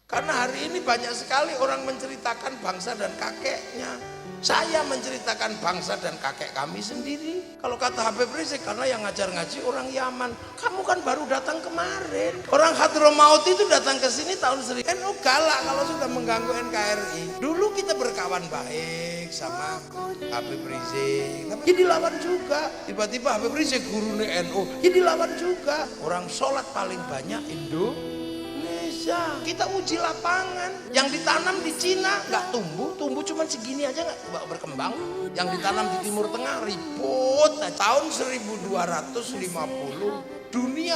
Karena hari ini banyak sekali orang menceritakan bangsa dan kakeknya. Saya menceritakan bangsa dan kakek kami sendiri. Kalau kata Habib Rizik, karena yang ngajar ngaji orang Yaman. Kamu kan baru datang kemarin. Orang Hadramaut itu datang ke sini tahun 1000. NU galak kalau sudah mengganggu NKRI. Dulu kita berkawan baik sama Habib Rizik, tapi jadi lawan juga. Tiba-tiba Habib Rizik guru NU, jadi lawan juga. Orang sholat paling banyak Indonesia. Kita uji lapangan. Yang ditanam di Cina nggak tumbuh cuma segini aja nggak berkembang. Yang ditanam di Timur Tengah ribut. Tahun 1250 dunia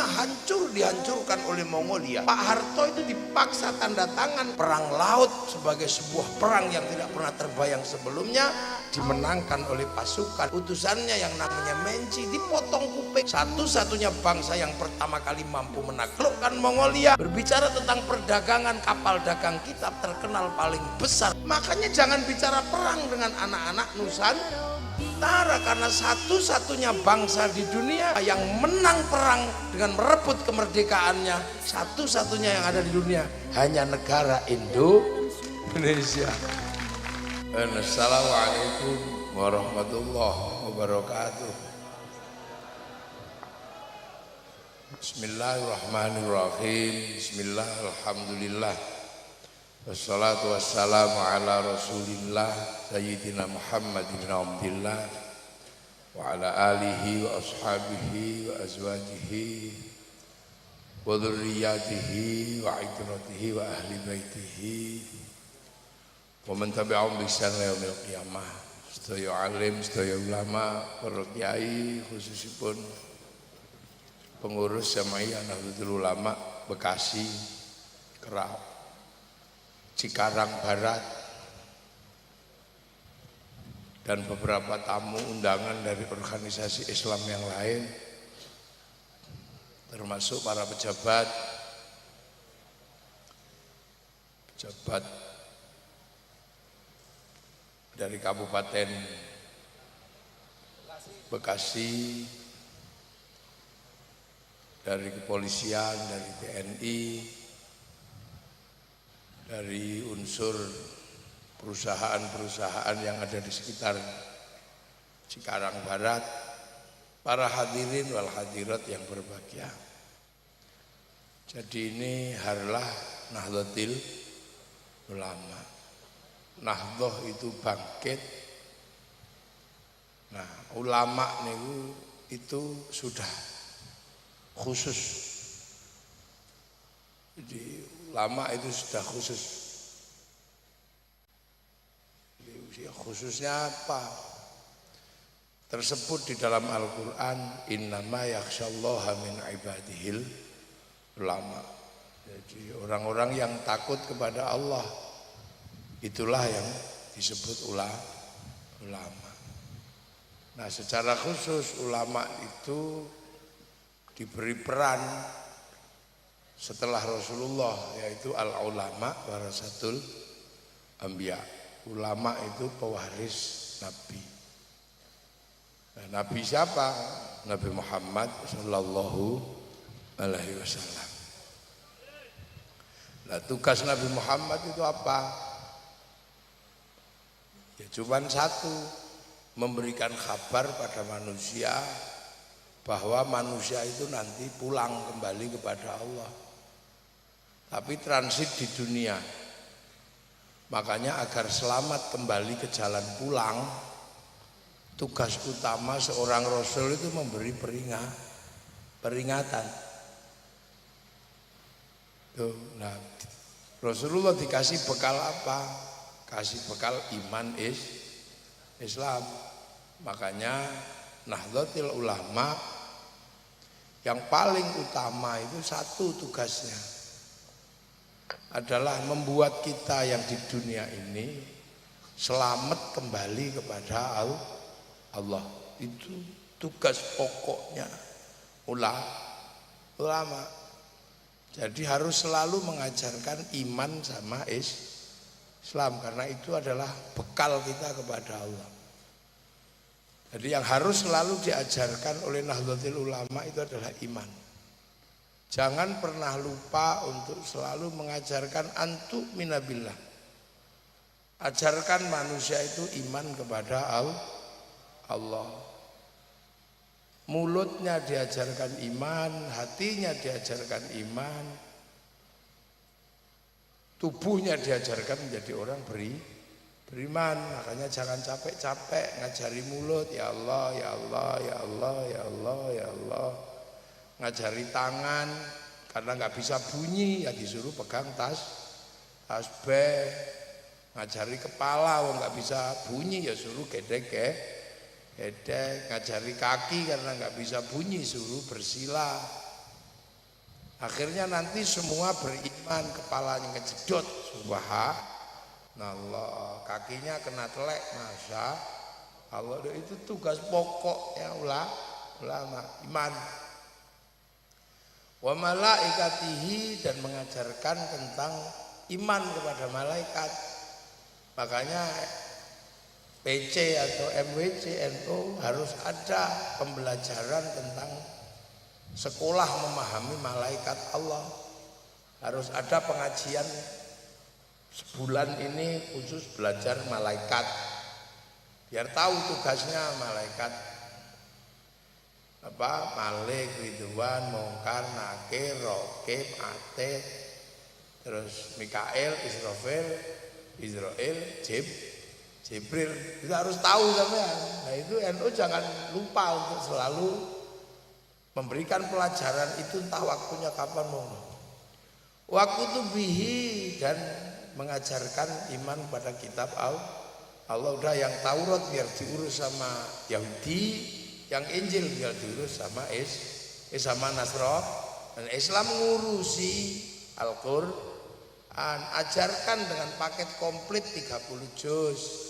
dihancurkan oleh Mongolia. Pak Harto itu dipaksa tanda tangan perang laut sebagai sebuah perang yang tidak pernah terbayang sebelumnya, dimenangkan oleh pasukan utusannya yang namanya Menci, dipotong kuping. Satu-satunya bangsa yang pertama kali mampu menaklukkan Mongolia. Berbicara tentang perdagangan, kapal dagang kita terkenal paling besar. Makanya jangan bicara perang dengan anak-anak Nusantara, karena satu-satunya bangsa di dunia yang menang perang dengan merebut kemerdekaannya, satu-satunya yang ada di dunia hanya negara Indonesia. Assalamualaikum warahmatullahi wabarakatuh. Bismillahirrahmanirrahim. Bismillah, alhamdulillah. Wassalatu wassalamu ala rasulillah Sayyidina Muhammad bin Abdillah wa ala alihi wa ashabihi wa azwajihi wa dhurriyyatihi wa itratihi wa ahli baitihi wa man tabi'ahum bi ihsan ila yaumil qiyamah. Sedaya alim, sedaya ulama, para kiai, khususipun pengurus Jamaiyah Nahdlatul Ulama Bekasi, Kerap, Cikarang Barat, dan beberapa tamu undangan dari organisasi Islam yang lain, termasuk para pejabat dari Kabupaten Bekasi, dari kepolisian, dari TNI, dari unsur perusahaan-perusahaan yang ada di sekitar Cikarang Barat, para hadirin wal hadirat yang berbahagia. Jadi ini harlah Nahdlatul Ulama. Nahdhah itu bangkit. Nah, ulama niku itu sudah khusus. Jadi ulama itu sudah khusus. Khususnya apa? Tersebut di dalam Al-Quran, innama yakhsyallaha min ibadihil ulama. Jadi orang-orang yang takut kepada Allah, itulah yang disebut ulama. Nah, secara khusus ulama itu diberi peran setelah Rasulullah, yaitu al-ulama warasatul anbiya. Ulama itu pewaris Nabi. Nah, Nabi siapa? Nabi Muhammad sallallahu alaihi wasallam. Nah, tugas Nabi Muhammad itu apa? Ya cuma satu, memberikan kabar pada manusia bahwa manusia itu nanti pulang kembali kepada Allah, tapi transit di dunia. Makanya agar selamat kembali ke jalan pulang, tugas utama seorang Rasul itu memberi peringatan. Tuh, nah, Rasulullah dikasih bekal apa? Kasih bekal iman Islam. Makanya Nahdlatul Ulama yang paling utama itu satu tugasnya adalah membuat kita yang di dunia ini selamat kembali kepada Allah. Itu tugas pokoknya ulama. Jadi harus selalu mengajarkan iman sama Islam, karena itu adalah bekal kita kepada Allah. Jadi yang harus selalu diajarkan oleh Nahdlatul Ulama itu adalah iman. Jangan pernah lupa untuk selalu mengajarkan antu minabillah. Ajarkan manusia itu iman kepada Allah. Mulutnya diajarkan iman, hatinya diajarkan iman, tubuhnya diajarkan menjadi orang beriman. Makanya jangan capek-capek ngajari mulut, ya Allah, ya Allah, ya Allah, ya Allah, ya Allah. Ngajari tangan, karena nggak bisa bunyi ya disuruh pegang tasbih. Ngajari kepala, nggak bisa bunyi ya suruh gedek. Ngajari kaki karena nggak bisa bunyi suruh bersila. Akhirnya nanti semua beriman, kepalanya kejedot, subhanallah, kakinya kena telek, masya Allah. Itu tugas pokok ya ulama iman. Wa malaikatihi, dan mengajarkan tentang iman kepada malaikat. Makanya PC atau MWC NU harus ada pembelajaran tentang sekolah memahami malaikat Allah. Harus ada pengajian sebulan ini khusus belajar malaikat, biar tahu tugasnya malaikat apa, Malik, Ridwan, Mungkar, Nakir, Rokib, Atid, terus Mikael, Israel, Jibril. Kita harus tahu sampean. Nah itu NU jangan lupa untuk selalu memberikan pelajaran itu, entah waktunya kapan mau. Waktu itu bihi, dan mengajarkan iman pada kitab Allah. Udah yang Taurat biar diurus sama Yahudi, yang Injil biar diurus sama sama Nasrani, dan Islam ngurusi Al-Quran. Ajarkan dengan paket komplit 30 juz.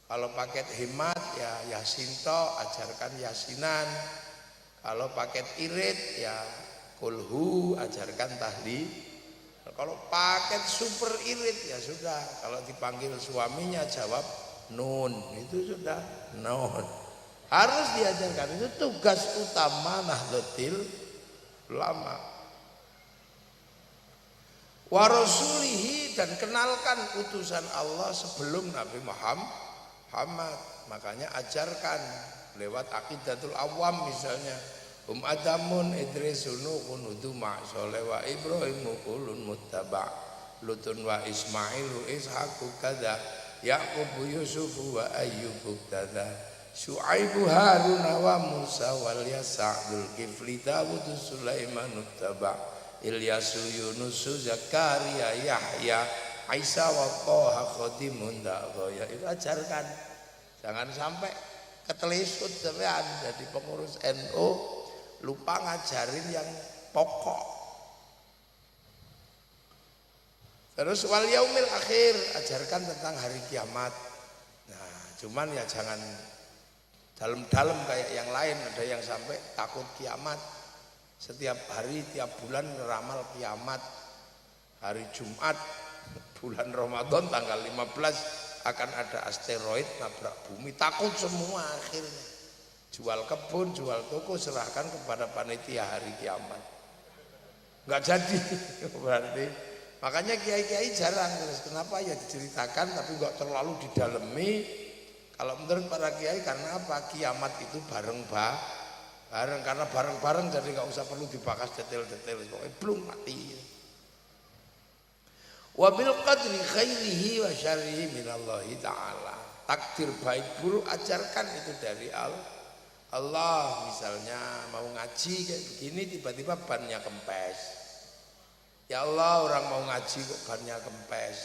Kalau paket hemat ya Yasinto, ajarkan Yasinan. Kalau paket irit ya kulhu, ajarkan tahlil. Kalau paket super irit ya sudah, kalau dipanggil suaminya jawab nun, itu sudah nun. Harus diajarkan, itu tugas utama Nahdlatul Ulama. Wa rasulihi, dan kenalkan utusan Allah sebelum Nabi Muhammad. Makanya ajarkan lewat Aqidatul Awam misalnya. Adamun Idrisunu kunudu ma'soleh wa Ibrahimu kulun muttaba' Lutun wa Ismailu Ishaku kada Yaqubu Yusufu wa Ayyubu kada Syu'aibu Haruna wa Musa wal Yasa'dul Kifli Dawudu Sulaiman uttaba' Ilyasu Yunusu Zakaria Yahya Isa wa Toha Khodimun Da'goya. Itu ajarkan. Jangan sampai ketelisut sampean jadi pengurus NU lupa ngajarin yang pokok. Terus wal yaumil akhir, ajarkan tentang hari kiamat. Nah, cuman ya jangan dalam-dalam kayak yang lain. Ada yang sampai takut kiamat. Setiap hari, tiap bulan ngeramal kiamat. Hari Jumat, bulan Ramadan tanggal 15 akan ada asteroid nabrak bumi. Takut semua akhirnya. Jual kebun, jual toko, serahkan kepada panitia hari kiamat. Nggak jadi berarti. Makanya kiai-kiai jarang. Terus kenapa ya diceritakan tapi nggak terlalu didalemi. Kalau menurut para kiai, karena apa? Kiamat itu bareng, karena bareng-bareng jadi nggak usah perlu dibahas detail-detail. Pokoknya belum mati. Wa bil qadri khairihi wa syarrihi minallahi ta'ala. Takdir baik buruk ajarkan itu dari Allah. Misalnya mau ngaji kayak begini, tiba-tiba bannya kempes. Ya Allah, orang mau ngaji kok bannya kempes.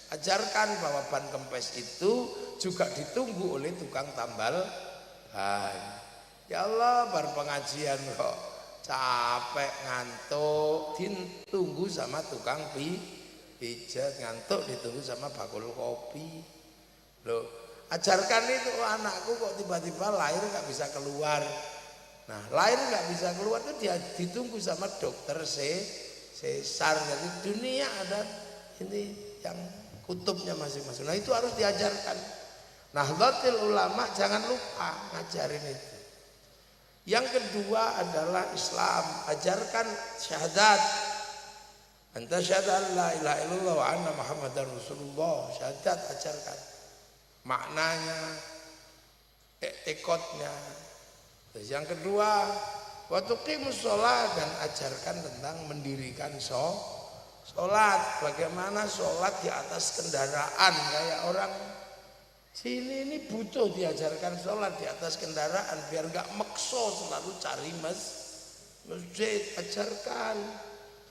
Ajarkan bahwa ban kempes itu juga ditunggu oleh tukang tambal ban. Ya Allah, bar pengajian kok capek ngantuk, ditunggu sama tukang pijat, ngantuk ditunggu sama bakul kopi. Loh, ajarkan itu, anakku kok tiba-tiba lahir nggak bisa keluar. Nah, lahir nggak bisa keluar itu dia ditunggu sama dokter sesar. Jadi dunia ada ini yang kutubnya masing-masing. Nah itu harus diajarkan. Nahdlatul Ulama jangan lupa ngajarin itu. Yang kedua adalah Islam, ajarkan syahadat. Anta syahadat la ilaha illallah wa anna Muhammadar Rasulullah. Syahadat ajarkan. Maknanya, etikotnya. Terus yang kedua, wa tuqimus sholat, dan ajarkan tentang mendirikan sholat. Bagaimana sholat di atas kendaraan, kayak orang sini ini butuh diajarkan sholat di atas kendaraan biar nggak makso selalu cari masjid. Ajarkan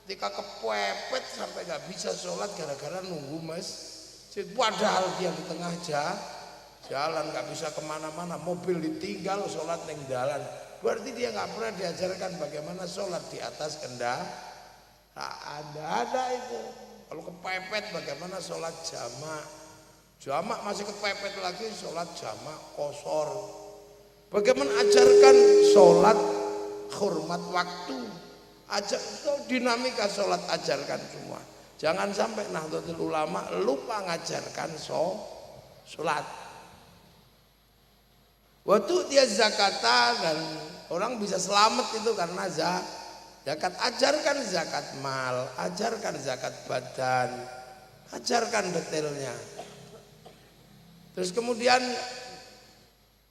ketika kepepet sampai nggak bisa sholat gara-gara nunggu masjid, padahal dia di tengah jalan nggak bisa kemana-mana, mobil ditinggal, sholat neng jalan, berarti dia nggak pernah diajarkan bagaimana sholat di atas kendaraan. Ada itu. Kalau kepepet bagaimana sholat jamak masih kepepet lagi, sholat jamak kosor. Bagaimana ajarkan sholat hormat waktu, ajak itu dinamika sholat, ajarkan semua. Jangan sampai Nahdlatul Ulama lupa ngajarkan sholat. Waktu dia zakatan, dan orang bisa selamat itu karena zakat. Ajarkan zakat mal, ajarkan zakat badan, ajarkan detailnya. Terus kemudian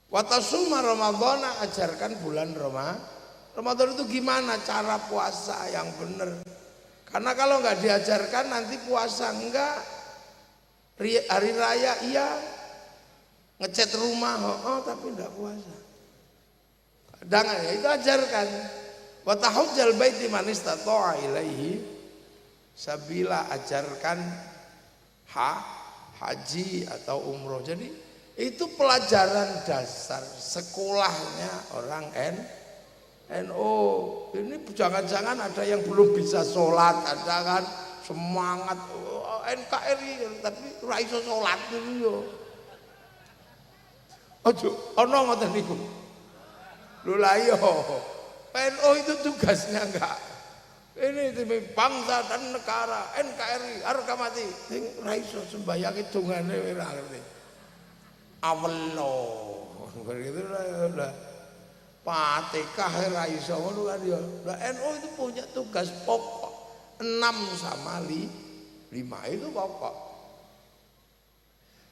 watasuma Ramadan, ajarkan bulan Ramadan itu gimana cara puasa yang benar. Karena kalau nggak diajarkan nanti puasa enggak, hari raya iya, ngecat rumah tapi enggak puasa. Kadang ya itu ajarkan. Wa tahujjal baiti man istata'a ilaihi sabila, ajarkan haji atau umroh. Jadi itu pelajaran dasar sekolahnya orang NU. Ini jangan-jangan ada yang belum bisa sholat, ada kan semangat NKRI tapi ora iso sholat dulu yo. Ojo ono ngoten niku. Lho la yo. NU itu tugasnya enggak. Ini demi bangsa dan negara, NKRI harga mati. Sing ora iso sembayang hitungane ora ngerti. Awelo. Begitu lah. Fatihah ora iso ngono kan ya. Lah NU itu punya tugas pokok 6 sama 5 itu pokok.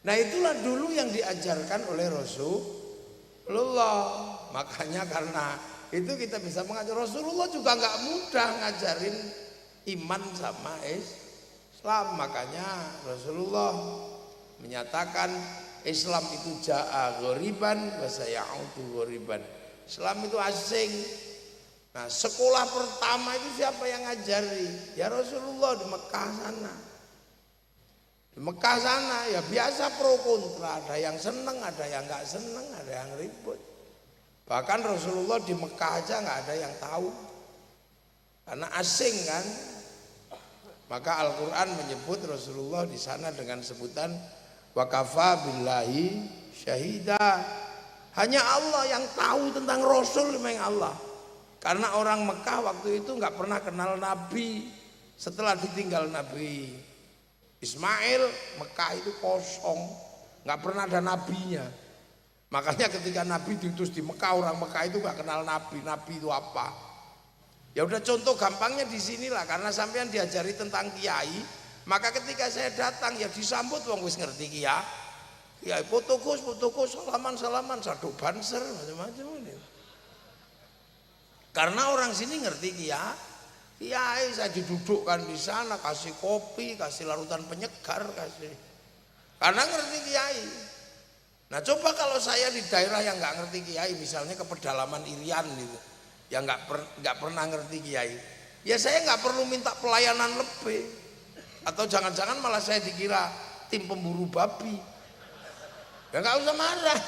Nah itulah dulu yang diajarkan oleh Rasulullah. Makanya karena itu kita bisa mengajar. Rasulullah juga nggak mudah ngajarin iman sama Islam. Makanya Rasulullah menyatakan Islam itu ja'a ghoriban wa sayaudu ghoriban. Islam itu asing. Nah sekolah pertama itu siapa yang ngajari? Ya Rasulullah di Mekah sana. Di Mekah sana ya biasa pro kontra, ada yang seneng, ada yang nggak seneng, ada yang ribut. Bahkan Rasulullah di Mekah aja nggak ada yang tahu karena asing kan. Maka Al-Quran menyebut Rasulullah di sana dengan sebutan wa kafa billahi syahida. Hanya Allah yang tahu tentang Rasul, memang Allah. Karena orang Mekah waktu itu nggak pernah kenal Nabi. Setelah ditinggal Nabi Ismail, Mekah itu kosong, nggak pernah ada nabinya. Makanya ketika Nabi diutus di Mekah, orang Mekah itu nggak kenal Nabi. Nabi itu apa? Ya udah contoh gampangnya di sinilah, karena sampean diajari tentang kiai, maka ketika saya datang ya disambut wong wis ngerti kiai. Ya fotokus, salaman, satu banser, macam-macam ini. Karena orang sini ngerti kiai, saya didudukkan di sana, kasih kopi, kasih larutan penyegar, kasih. Karena ngerti kiai. Nah coba kalau saya di daerah yang nggak ngerti kiai, misalnya ke pedalaman Irian gitu, yang nggak pernah ngerti kiai, ya saya nggak perlu minta pelayanan lebih, atau jangan-jangan malah saya dikira tim pemburu babi, ya nggak usah marah.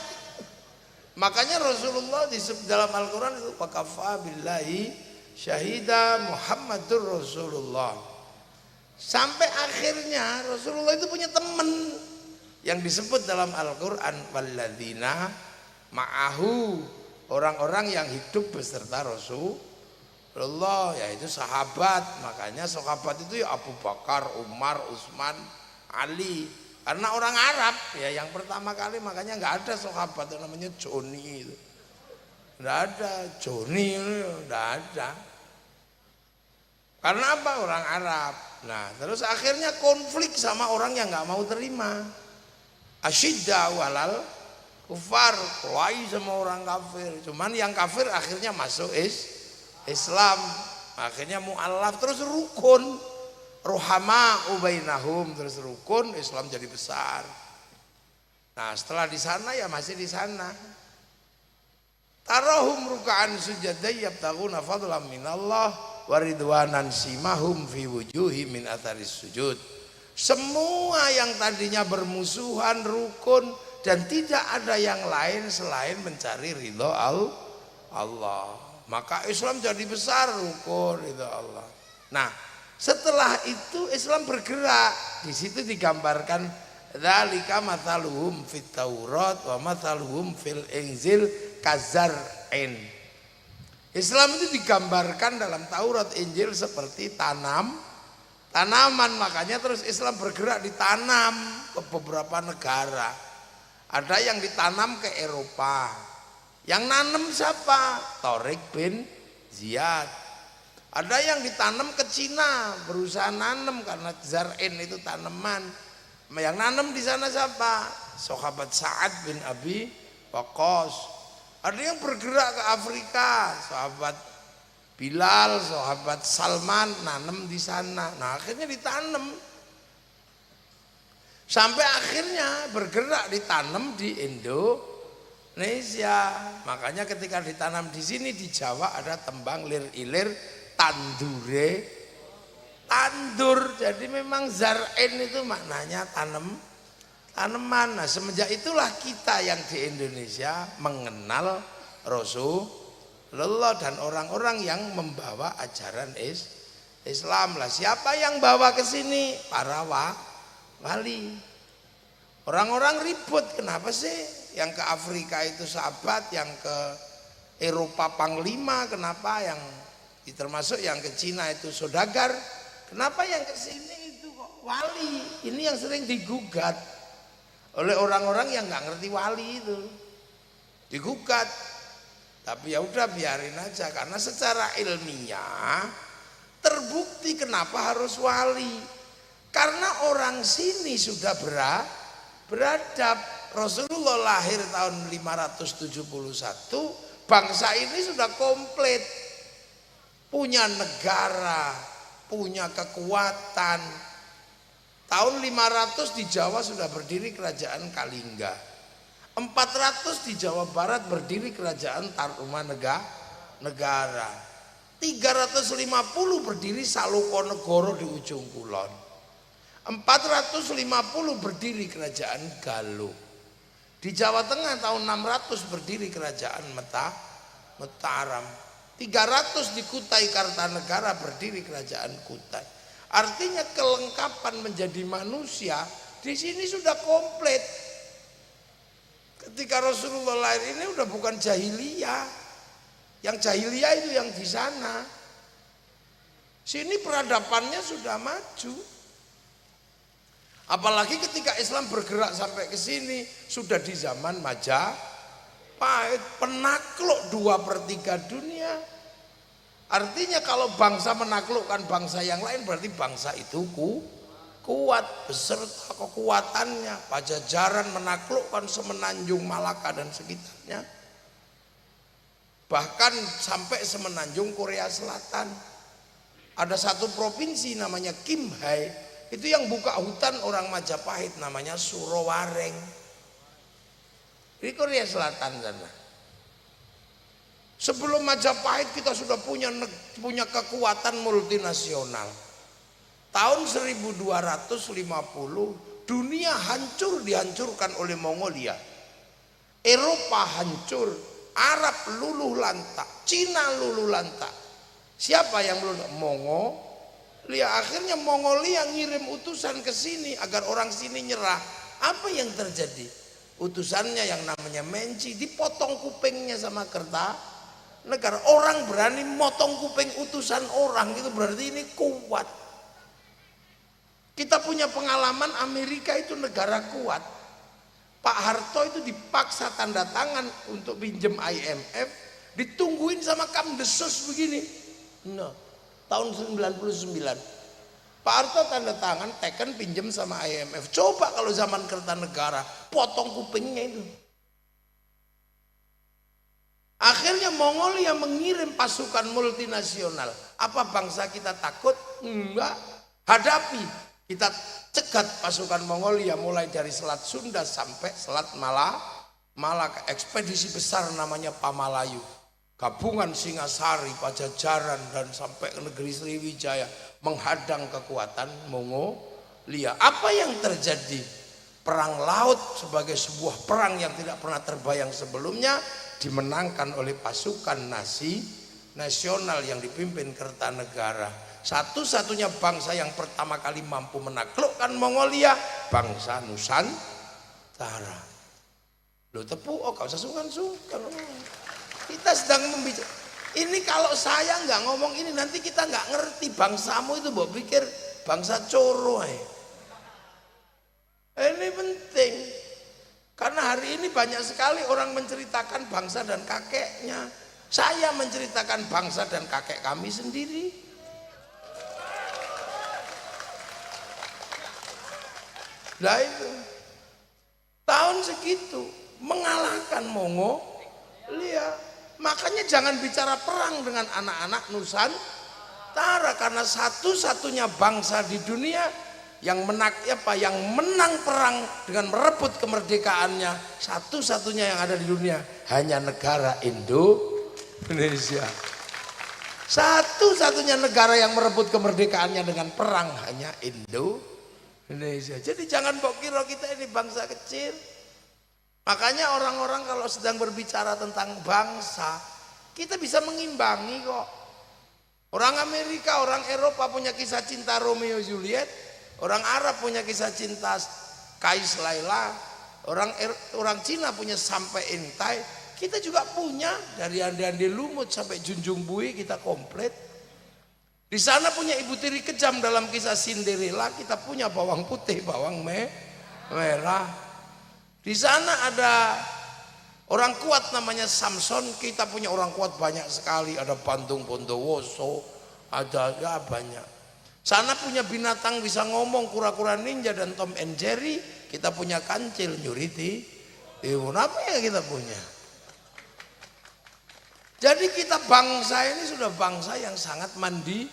Makanya Rasulullah di dalam Al-Quran itu wakafa billahi syahida Muhammadur Rasulullah. Sampai akhirnya Rasulullah itu punya teman yang disebut dalam Al-Quran walladzina ma'ahu, orang-orang yang hidup beserta Rasulullah, yaitu sahabat. Makanya sahabat itu ya Abu Bakar, Umar, Utsman, Ali. Karena orang Arab ya yang pertama kali, makanya nggak ada sahabat yang namanya Joni itu. Enggak ada, Joni enggak ada. Karena apa? Orang Arab. Nah, terus akhirnya konflik sama orang yang nggak mau terima. Asyidda walal kufar, kelahi sama orang kafir. Cuman yang kafir akhirnya masuk Islam. Akhirnya mu'allaf, terus rukun. Ruhama ubainahum, terus rukun, Islam jadi besar. Nah, setelah di sana ya masih di sana. Tarahum ruka'an sujadai yabtaguna fadlan minallah waridwanan simahum fi wujuhi min atharis sujud. Semua yang tadinya bermusuhan rukun dan tidak ada yang lain selain mencari ridho Allah. Maka Islam jadi besar, rukun ridho Allah. Nah, setelah itu Islam bergerak. Di situ digambarkan dzalika mathaluhum fit Taurat wa mathaluhum fil Injil kazar'in. Islam itu digambarkan dalam Taurat Injil seperti tanaman, makanya terus Islam bergerak ditanam ke beberapa negara. Ada yang ditanam ke Eropa. Yang nanam siapa? Tariq bin Ziyad. Ada yang ditanam ke Cina, berusaha nanam karena zar'in itu tanaman. Yang nanam di sana siapa? Sahabat Sa'ad bin Abi Waqqas. Ada yang bergerak ke Afrika, sahabat Bilal, sahabat Salman nanam di sana. Nah, akhirnya ditanam. Sampai akhirnya bergerak ditanam di Indonesia. Makanya ketika ditanam di sini di Jawa ada tembang lir ilir tandur. Jadi memang zar'in itu maknanya tanaman. Nah, semenjak itulah kita yang di Indonesia mengenal Rasulullah dan orang-orang yang membawa ajaran Islam lah. Siapa yang bawa ke sini? Para wali. Orang-orang ribut, kenapa sih yang ke Afrika itu sahabat, yang ke Eropa panglima, kenapa yang termasuk yang ke Cina itu saudagar, kenapa yang ke sini itu kok wali? Ini yang sering digugat oleh orang-orang yang nggak ngerti wali itu, digugat. Tapi ya udah biarin aja, karena secara ilmiah terbukti kenapa harus wali. Karena orang sini sudah beradab. Rasulullah lahir tahun 571, bangsa ini sudah komplit. Punya negara, punya kekuatan. Tahun 500 di Jawa sudah berdiri kerajaan Kalingga. 400 di Jawa Barat berdiri kerajaan Tarumanegara. 350 berdiri Salokonegoro di ujung kulon. 450 berdiri kerajaan Galuh. Di Jawa Tengah tahun 600 berdiri kerajaan Mataram. 300 di Kutai Kartanegara berdiri kerajaan Kutai. Artinya kelengkapan menjadi manusia di sini sudah komplit. Ketika Rasulullah lahir ini udah bukan jahiliyah. Yang jahiliyah itu yang di sana. Sini peradabannya sudah maju. Apalagi ketika Islam bergerak sampai ke sini sudah di zaman Majapahit, penakluk 2/3 dunia. Artinya kalau bangsa menaklukkan bangsa yang lain berarti bangsa itu kuat beserta kekuatannya. Pajajaran menaklukkan semenanjung Malaka dan sekitarnya. Bahkan sampai semenanjung Korea Selatan. Ada satu provinsi namanya Kimhae, itu yang buka hutan orang Majapahit namanya Surowareng. Di Korea Selatan sana. Sebelum Majapahit kita sudah punya kekuatan multinasional. Tahun 1250 dunia dihancurkan oleh Mongolia. Eropa hancur, Arab luluh lantak, Cina luluh lantak. Siapa yang luluh? Mongolia. Akhirnya Mongolia ngirim utusan ke sini agar orang sini nyerah. Apa yang terjadi? Utusannya yang namanya Menci dipotong kupingnya sama negara. Orang berani motong kuping utusan orang, itu berarti ini kuat. Kita punya pengalaman, Amerika itu negara kuat. Pak Harto itu dipaksa tanda tangan untuk pinjem IMF, Ditungguin sama Kamdesos begini. Nah, tahun 99. Pak Harto tanda tangan, teken pinjem sama IMF. Coba kalau zaman Kertanegara, potong kupingnya itu. Akhirnya Mongolia mengirim pasukan multinasional. Apa bangsa kita takut? Enggak. Hadapi. Kita cegat pasukan Mongolia mulai dari Selat Sunda sampai Selat Malaka. Ekspedisi besar namanya Pamalayu. Gabungan Singasari, Pajajaran dan sampai ke negeri Sriwijaya menghadang kekuatan Mongolia. Apa yang terjadi? Perang laut sebagai sebuah perang yang tidak pernah terbayang sebelumnya dimenangkan oleh pasukan nasional yang dipimpin Kertanegara. Satu-satunya bangsa yang pertama kali mampu menaklukkan Mongolia, bangsa Nusantara. Lo tepuk, oh gak usah sungkan-sungkan. Kita sedang membicarakan. Ini kalau saya nggak ngomong ini nanti kita nggak ngerti bangsamu itu mbok pikir bangsa coro. Ini penting. Karena hari ini banyak sekali orang menceritakan bangsa dan kakeknya. Saya menceritakan bangsa dan kakek kami sendiri. Nah itu tahun segitu mengalahkan Mongolia. Makanya jangan bicara perang dengan anak-anak Nusantara, karena satu-satunya bangsa di dunia yang menang perang dengan merebut kemerdekaannya, satu-satunya yang ada di dunia hanya negara Indonesia. Satu-satunya negara yang merebut kemerdekaannya dengan perang hanya Indonesia. Jadi jangan kira kita ini bangsa kecil. Makanya orang-orang kalau sedang berbicara tentang bangsa, kita bisa mengimbangi kok. Orang Amerika, orang Eropa punya kisah cinta Romeo Juliet, orang Arab punya kisah cinta Kais Laila, orang Cina punya Sampai Intai. Kita juga punya dari Andi-Andi Lumut sampai Junjung Bui, kita komplit. Di sana punya Ibu Tiri Kejam dalam kisah Cinderella, kita punya bawang putih, bawang merah. Di sana ada orang kuat namanya Samson, kita punya orang kuat banyak sekali, ada Bandung Bondowoso, ada ya banyak. Sana punya binatang bisa ngomong, kura-kura ninja dan Tom and Jerry, kita punya kancil nyuriti. Apa ya kita punya? Jadi kita bangsa ini sudah bangsa yang sangat mandiri.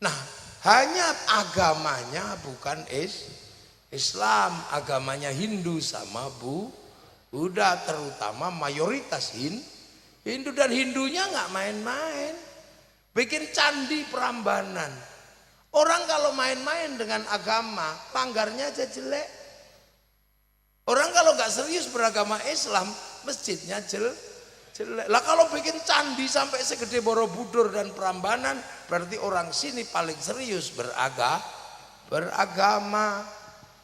Nah, hanya agamanya bukan Islam, agamanya Hindu sama Buddha, terutama mayoritas Hindu, dan Hindunya nggak main-main, bikin candi Prambanan. Orang kalau main-main dengan agama, langgarnya aja jelek. Orang kalau nggak serius beragama Islam, masjidnya jelek. Lah kalau bikin candi sampai segede Borobudur dan Prambanan, berarti orang sini paling serius beragama.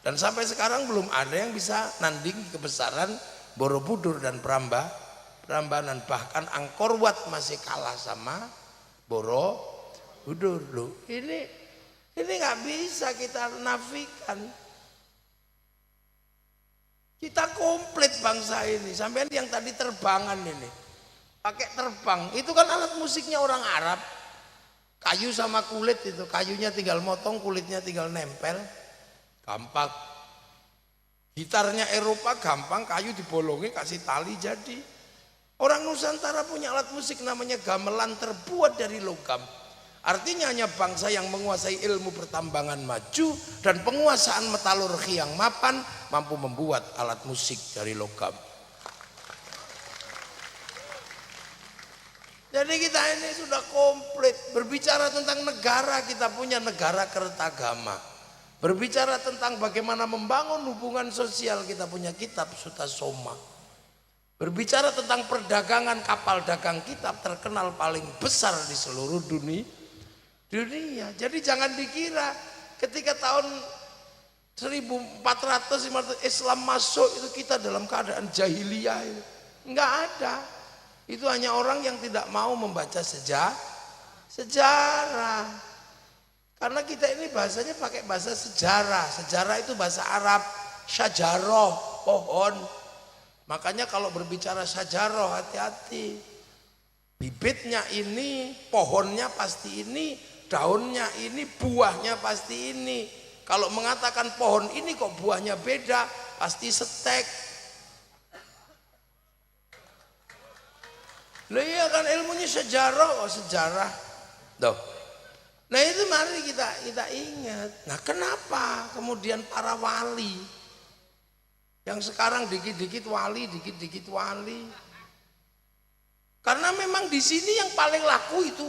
Dan sampai sekarang belum ada yang bisa nanding kebesaran Borobudur dan Prambanan. Bahkan Angkor Wat masih kalah sama Borobudur. Loh, ini nggak bisa kita nafikan. Kita komplit bangsa ini. Sampai yang tadi terbangan ini, pakai terbang, itu kan alat musiknya orang Arab. Kayu sama kulit itu, kayunya tinggal motong, kulitnya tinggal nempel. Gampang. Gitarnya Eropa gampang, kayu dibolongi kasih tali jadi. Orang Nusantara punya alat musik namanya gamelan, terbuat dari logam. Artinya hanya bangsa yang menguasai ilmu pertambangan maju dan penguasaan metalurgi yang mapan mampu membuat alat musik dari logam. Jadi kita ini sudah komplit. Berbicara tentang negara, kita punya negara Kertagama. Berbicara tentang bagaimana membangun hubungan sosial, kita punya kitab Sutasoma. Berbicara tentang perdagangan, kapal dagang kita terkenal paling besar di seluruh dunia. Jadi jangan dikira ketika tahun 1400-1500 Islam masuk itu kita dalam keadaan jahiliyah. Enggak ada. Itu hanya orang yang tidak mau membaca sejarah. Karena kita ini bahasanya pakai bahasa sejarah. Sejarah itu bahasa Arab, syajaroh, pohon. Makanya kalau berbicara sajarah hati-hati. Bibitnya ini, pohonnya pasti ini, daunnya ini, buahnya pasti ini. Kalau mengatakan pohon ini kok buahnya beda, pasti setek. Lah iya kan ilmunya sejarah, sejarah. Tuh. Nah itu mari kita ingat. Nah kenapa kemudian para wali yang sekarang dikit-dikit wali, dikit-dikit wali? Karena memang di sini yang paling laku itu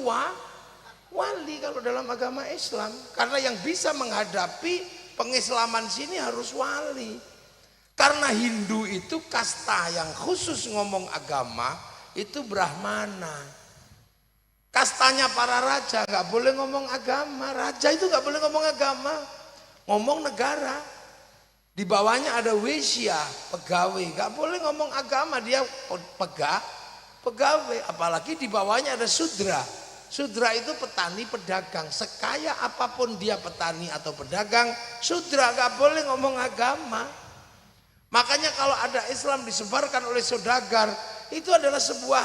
wali kalau dalam agama Islam. Karena yang bisa menghadapi pengislaman sini harus wali. Karena Hindu itu kasta yang khusus ngomong agama itu Brahmana. Kastanya para raja nggak boleh ngomong agama. Raja itu nggak boleh ngomong agama, ngomong negara. Di bawahnya ada Wesya, pegawai, nggak boleh ngomong agama, dia pegawai. Apalagi di bawahnya ada Sudra. Sudra itu petani pedagang. Sekaya apapun dia petani atau pedagang, Sudra nggak boleh ngomong agama. Makanya kalau ada Islam disebarkan oleh saudagar, itu adalah sebuah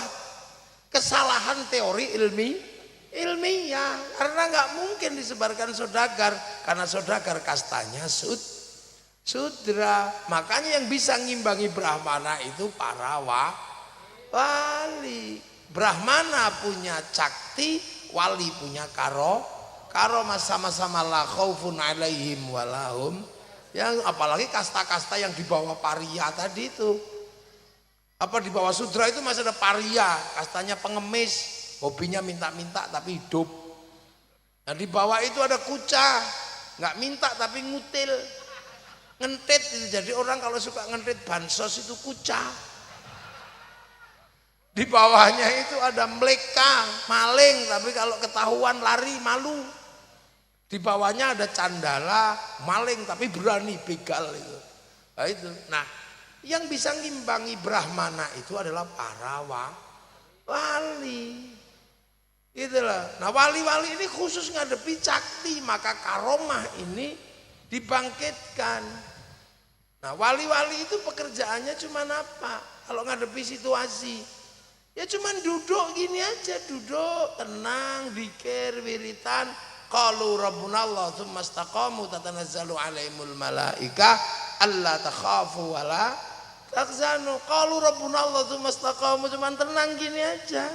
kesalahan teori ilmiah. Karena nggak mungkin disebarkan saudagar, karena saudagar kastanya Sudra. Makanya yang bisa ngimbangi Brahmana itu para wali. Brahmana punya cakti, wali punya karomah, sama-sama la khaufun alaihim walahum. Yang apalagi kasta-kasta yang di bawah paria tadi itu. Apa di bawah Sudra itu masih ada paria, kastanya pengemis, hobinya minta-minta tapi hidup. Nah di bawah itu ada kuca, nggak minta tapi ngutil, ngentit itu. Jadi orang kalau suka ngentit bansos itu kuca. Di bawahnya itu ada mleka, maling, tapi kalau ketahuan lari malu. Di bawahnya ada candala, maling tapi berani, begal itu. Nah, itu. Nah, yang bisa ngimbangi Brahmana itu adalah para wali. Itulah. Nah, wali-wali ini khusus ngadepi cakti, maka karomah ini dibangkitkan. Nah, wali-wali itu pekerjaannya cuma apa? Kalau ngadepi situasi, ya cuma duduk gini aja, duduk tenang, zikir, wiritan. Qalu rabbuna Allah tsumma istaqamu tatanazzalu alaihimul malaikah alla takhafu wala tahzanu. Qalu rabbuna Allah tsumma istaqamu, cuma tenang gini aja,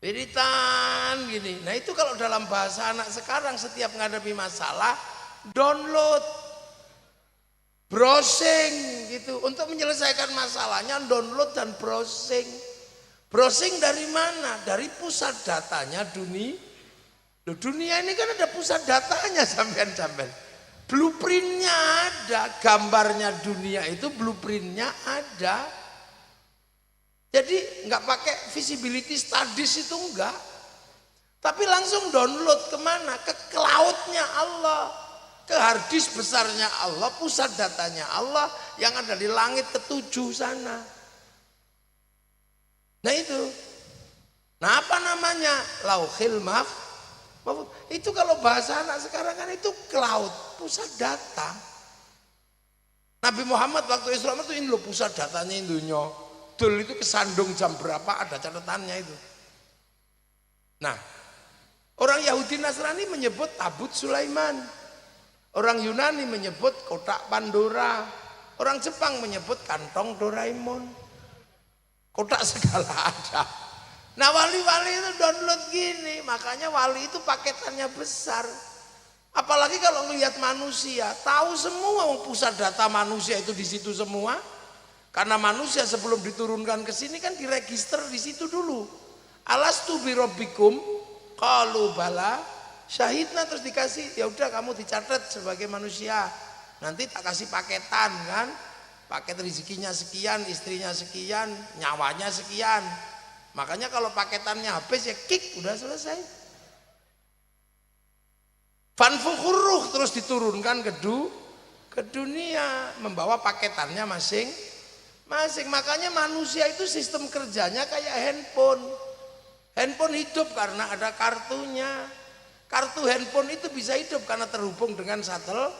wiritan gini. Nah itu kalau dalam bahasa anak sekarang setiap menghadapi masalah download, browsing gitu untuk menyelesaikan masalahnya, download dan browsing. Browsing dari mana? Dari pusat datanya dunia. Loh, dunia ini kan ada pusat datanya sampean. Blueprintnya ada, gambarnya dunia itu blueprintnya ada. Jadi nggak pakai visibility studies itu enggak. Tapi langsung download kemana? Ke cloudnya Allah, ke hard disk besarnya Allah, pusat datanya Allah yang ada di langit ketujuh sana. Nah itu. Nah apa namanya? Lauhil mahfuz. Itu kalau bahasa anak sekarang kan itu cloud, pusat data. Nabi Muhammad waktu Islam itu ini loh pusat datanya Indonya. Dul itu kesandung jam berapa ada catatannya itu. Nah, orang Yahudi Nasrani menyebut tabut Sulaiman. Orang Yunani menyebut kotak Pandora. Orang Jepang menyebut kantong Doraemon. Kotak segala ada. Nah wali-wali itu download gini, makanya wali itu paketannya besar. Apalagi kalau melihat manusia, tahu semua pusat data manusia itu di situ semua. Karena manusia sebelum diturunkan ke sini kan diregister di situ dulu. Alastu birabbikum qalu bala syahidna, terus dikasih ya udah kamu dicatat sebagai manusia. Nanti tak kasih paketan kan. Paket rezekinya sekian, istrinya sekian, nyawanya sekian. Makanya kalau paketannya habis ya kick, udah selesai. Fanfukhurruh terus diturunkan ke dunia membawa paketannya masing-masing. Makanya manusia itu sistem kerjanya kayak handphone. Handphone hidup karena ada kartunya. Kartu handphone itu bisa hidup karena terhubung dengan satelit.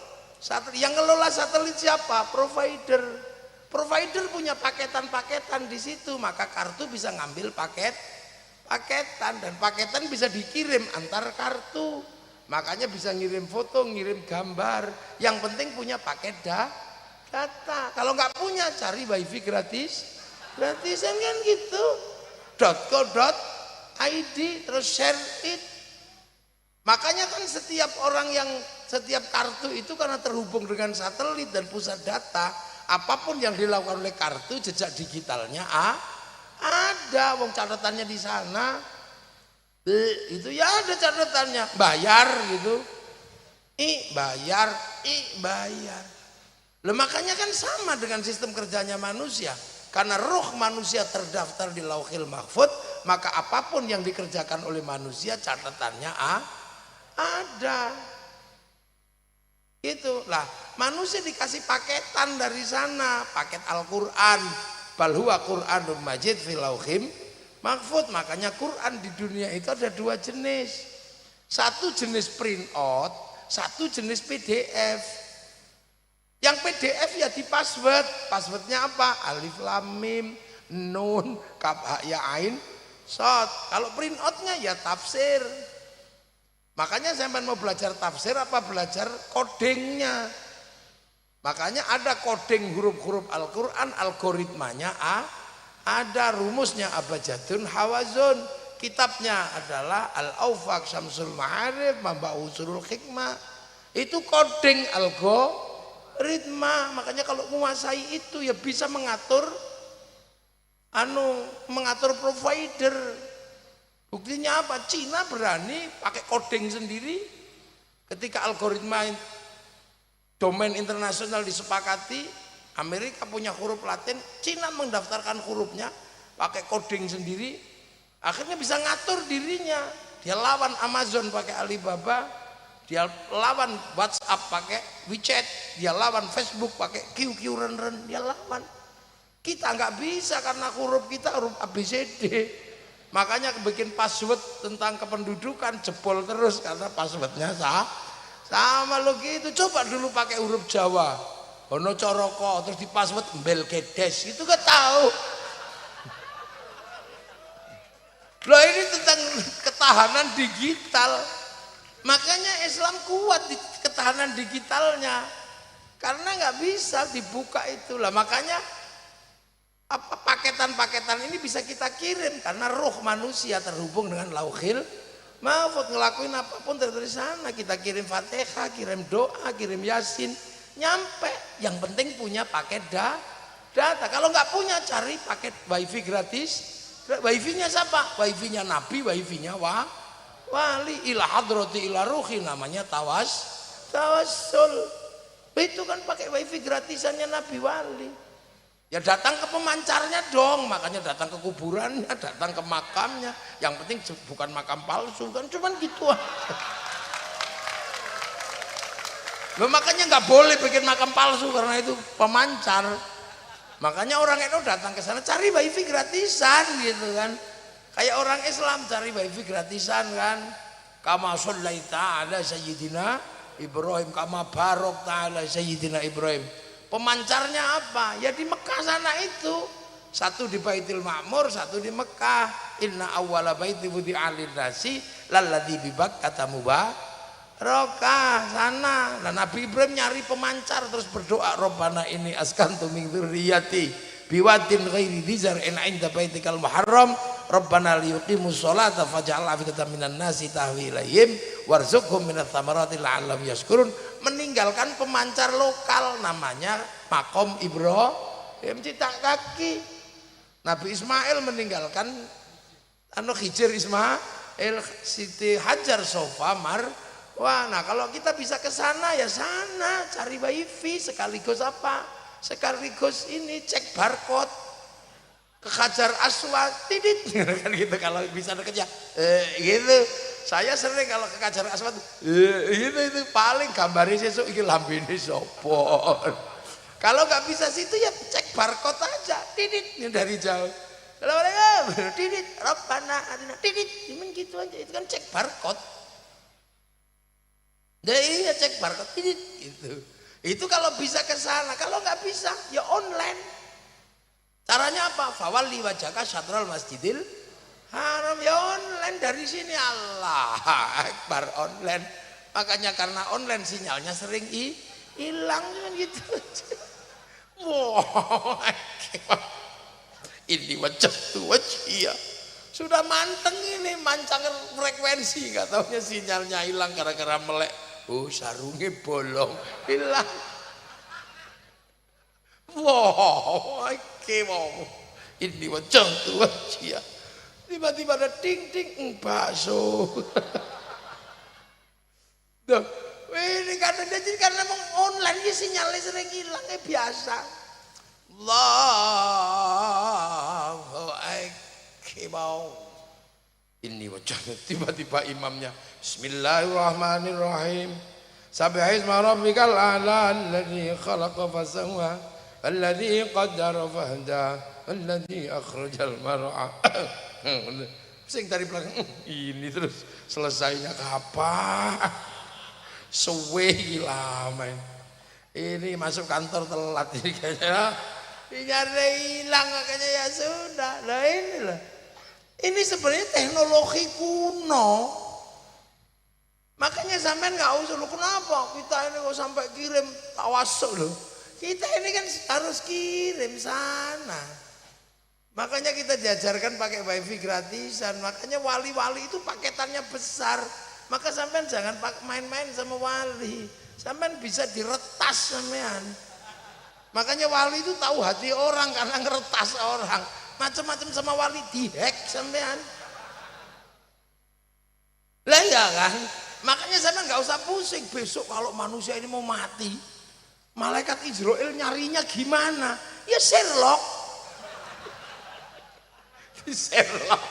Yang ngelola satelit siapa? Provider. Provider punya paketan-paketan di situ, maka kartu bisa ngambil paketan dan paketan bisa dikirim antar kartu. Makanya bisa ngirim foto, ngirim gambar. Yang penting punya paket data. Kalau nggak punya cari wifi gratisan kan gitu. .co.id terus share it. Makanya kan setiap kartu itu karena terhubung dengan satelit dan pusat data, apapun yang dilakukan oleh kartu jejak digitalnya ada, wong catatannya di sana. Itu ya ada catatannya, bayar gitu. Bayar. Makanya kan sama dengan sistem kerjanya manusia. Karena roh manusia terdaftar di Lauhil Mahfuz, maka apapun yang dikerjakan oleh manusia catatannya ada. Gitu lah, manusia dikasih paketan dari sana, paket Al-Qur'an, bal huwa Qur'anun Majid fil Lauhil Mahfuz. Makanya Quran di dunia itu ada dua jenis. Satu jenis print out, satu jenis PDF. Yang PDF ya di password. Passwordnya apa? Alif lam mim, nun, kaf ha ya ain, shad. Kalau print outnya ya tafsir. Makanya saya mau belajar tafsir apa belajar codingnya. Makanya ada coding huruf-huruf Al-Quran, algoritmanya ada, rumusnya abjadun hawazun. Kitabnya adalah Al-Awfaq Syamsul Ma'arif Mamba Usulul Hikmah. Itu coding algoritma. Makanya kalau menguasai itu ya bisa mengatur provider. Buktinya apa? Cina berani pakai coding sendiri. Ketika algoritma domain internasional disepakati, Amerika punya huruf Latin, Cina mendaftarkan hurufnya pakai coding sendiri. Akhirnya bisa ngatur dirinya. Dia lawan Amazon pakai Alibaba, dia lawan WhatsApp pakai WeChat, dia lawan Facebook pakai QQ Ren, dia lawan. Kita nggak bisa karena huruf kita huruf ABCD. Makanya bikin password tentang kependudukan jebol terus karena passwordnya sama lo gitu. Coba dulu pakai huruf Jawa, ono coroko terus di password embel gedes, itu gak tahu. Loh ini tentang ketahanan digital. Makanya Islam kuat di ketahanan digitalnya karena nggak bisa dibuka itulah. Makanya paketan-paketan ini bisa kita kirim karena roh manusia terhubung dengan Lauhil Mahfuz. Ngelakuin apapun dari sana, kita kirim Fatihah, kirim doa, kirim Yasin, nyampe. Yang penting punya paket data. Kalau nggak punya cari paket wifi gratis. Wifi-nya siapa? Wifi-nya Nabi, wifi-nya wali. Ila hadrati ila ruhi, namanya tawassul. Itu kan pakai wifi gratisannya Nabi wali. Ya datang ke pemancarnya dong, makanya datang ke kuburannya, datang ke makamnya. Yang penting bukan makam palsu kan, cuman gitu aja. Loh, makanya nggak boleh bikin makam palsu karena itu pemancar. Makanya orang itu datang ke sana cari wifi gratisan gitu kan. Kayak orang Islam cari wifi gratisan kan. Kama shallaita ala sayyidina Ibrahim, kama barokta ala sayyidina Ibrahim. Pemancarnya apa? Ya di Mekah sana itu. Satu di Baitul Ma'mur, satu di Mekah. Inna awwala baiti wudi'a lin-nasi lalladzi bi Bakkah mubarakah sana. Nah, Nabi Ibrahim nyari pemancar terus berdoa, Rabbana inni askantu min dzurriyyati biwadin ghairi dzi zar'in 'inda baitikal muharram Rabbana liyuqimus sholata faj'al afidatan minan nasi tahwi ilaihim warzuqhum minats tsamarati la'allahum yashkurun. Meninggalkan pemancar lokal namanya Makom Ibrahim cita kaki. Nabi Ismail meninggalkan Hijr Ismail Siti Hajar Sofa Marwah. Nah kalau kita bisa ke sana ya sana cari wifi sekaligus apa? Sekaligus ini cek barcode ke Hajar Aswad tidit kan gitu kalau bisa kerja gitu. Saya sering kalau ke Hajar Aswad itu paling gambarnya sesuk iki lambene sapa. Kalau nggak bisa situ ya cek barcode aja tidit dari jauh. Assalamualaikum tidit Rabbana atina tidit cuman gitu aja, itu kan cek barcode. Iya cek barcode tidit gitu. Itu kalau bisa ke sana, kalau nggak bisa ya online. Caranya apa? Fawalli wajhaka syatral masjidil haram. Ya online dari sini. Allah Akbar, online. Makanya karena online sinyalnya sering hilang gitu. Wow, ini wajah tuh wajah. Sudah manteng ini mancang frekuensi, nggak taunya sinyalnya hilang gara-gara melek. Oh, sarungnya bolong, hilang. Wow, wow. Ini wajah tuh wajah. Tiba-tiba ada ding ding bakso. Duh, ini karena memang online ini sinyalnya sering hilang, biasa. Allahu Akbar. Ini wajahnya tiba-tiba imamnya Bismillahirrahmanirrahim. Sabbihisma rabbikal a'la alladzi khalaqa fasawwa alladzi qaddara fahda alladzi akhrajal mar'a. Sing dari belakang ini terus selesainya kapan? Suwe lama ini masuk kantor telat ini kayaknya. Nyari hilang makanya ya sudah. Nah inilah. Ini sebenarnya teknologi kuno. Makanya sampean nggak usah lu kenapa kita ini kok sampai kirim tawasul loh. Kita ini kan harus kirim sana. Makanya kita diajarkan pakai wifi gratisan. Makanya wali-wali itu paketannya besar. Maka sampean jangan main-main sama wali. Sampean bisa diretas sampean. Makanya wali itu tahu hati orang karena ngeretas orang. Macam-macam sama wali dihack sampean. Lah ya kan? Makanya sampean nggak usah pusing. Besok kalau manusia ini mau mati, malaikat Israel nyarinya gimana? Ya Sherlock. Sherlock.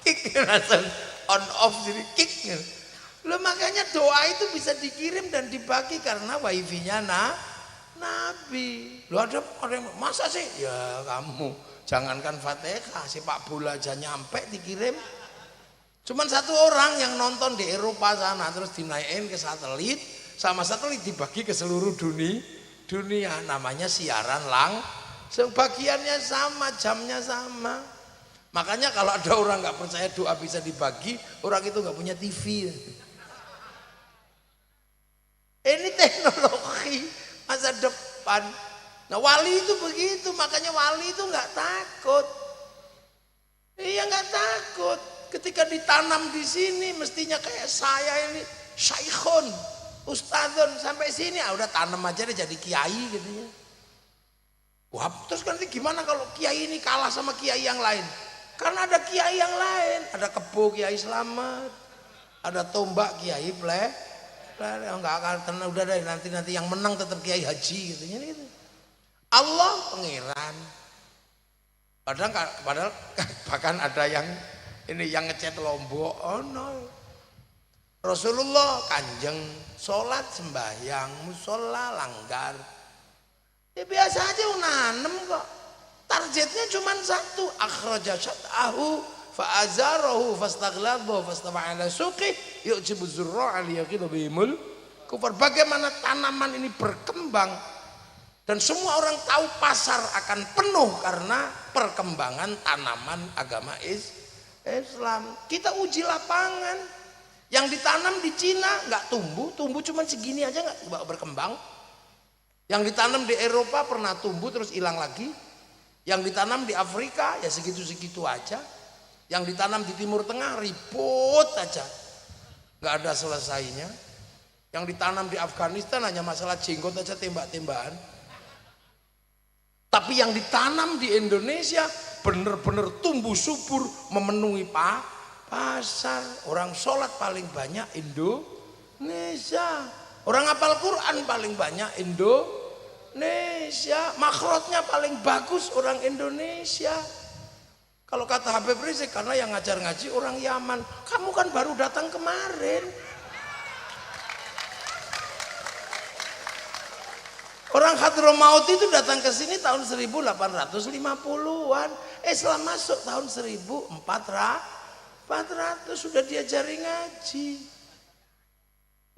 Kick langsung on off jadi kick. Loh makanya doa itu bisa dikirim dan dibagi karena wifi-nya Nabi. Loh ada yang masa sih? Ya kamu jangankan Fatihah, sepak bola aja nyampe dikirim. Cuman satu orang yang nonton di Eropa sana terus dinaikin ke satelit, sama satelit dibagi ke seluruh dunia. Namanya siaran sebagiannya sama, jamnya sama. Makanya kalau ada orang nggak percaya doa bisa dibagi, orang itu nggak punya TV. Ini teknologi masa depan. Nah wali itu begitu, makanya wali itu nggak takut. Iya nggak takut. Ketika ditanam di sini, mestinya kayak saya ini syaikhun, ustadzun sampai sini, udah tanam aja deh jadi kiai gitu ya. Wah terus nanti gimana kalau kiai ini kalah sama kiai yang lain? Karena ada kiai yang lain, ada kebo kiai selamat, ada tombak kiai enggak akan tenang, udah deh nanti yang menang tetap kiai haji gitu. Allah pengiran. Padahal bahkan ada yang ini yang ngecet Lombok. Oh no. Rasulullah kanjeng sholat sembahyang musola langgar. Ya biasa aja nanem kok. Targetnya cuma satu, akhraja syat'ahu fa'azarahu fastaghlaba fastama'ala suqih yu'jibu zurra'a liyaghidha bihimul kufar. Bagaimana tanaman ini berkembang dan semua orang tahu pasar akan penuh karena perkembangan tanaman agama Islam. Kita uji lapangan. Yang ditanam di Cina nggak tumbuh cuma segini aja nggak berkembang. Yang ditanam di Eropa pernah tumbuh terus hilang lagi. Yang ditanam di Afrika ya segitu-segitu aja. Yang ditanam di Timur Tengah ribut aja, nggak ada selesainya. Yang ditanam di Afghanistan hanya masalah jenggot aja, tembak-tembakan. Tapi yang ditanam di Indonesia benar-benar tumbuh subur, memenuhi pasar. Orang sholat paling banyak Indonesia. Orang hafal Quran paling banyak Indonesia. Makhrajnya paling bagus orang Indonesia. Kalau kata Habib Rizik, karena yang ngajar ngaji orang Yaman. Kamu kan baru datang kemarin. Orang Hadramaut itu datang ke sini tahun 1850-an. Islam masuk tahun 1400, sudah diajari ngaji.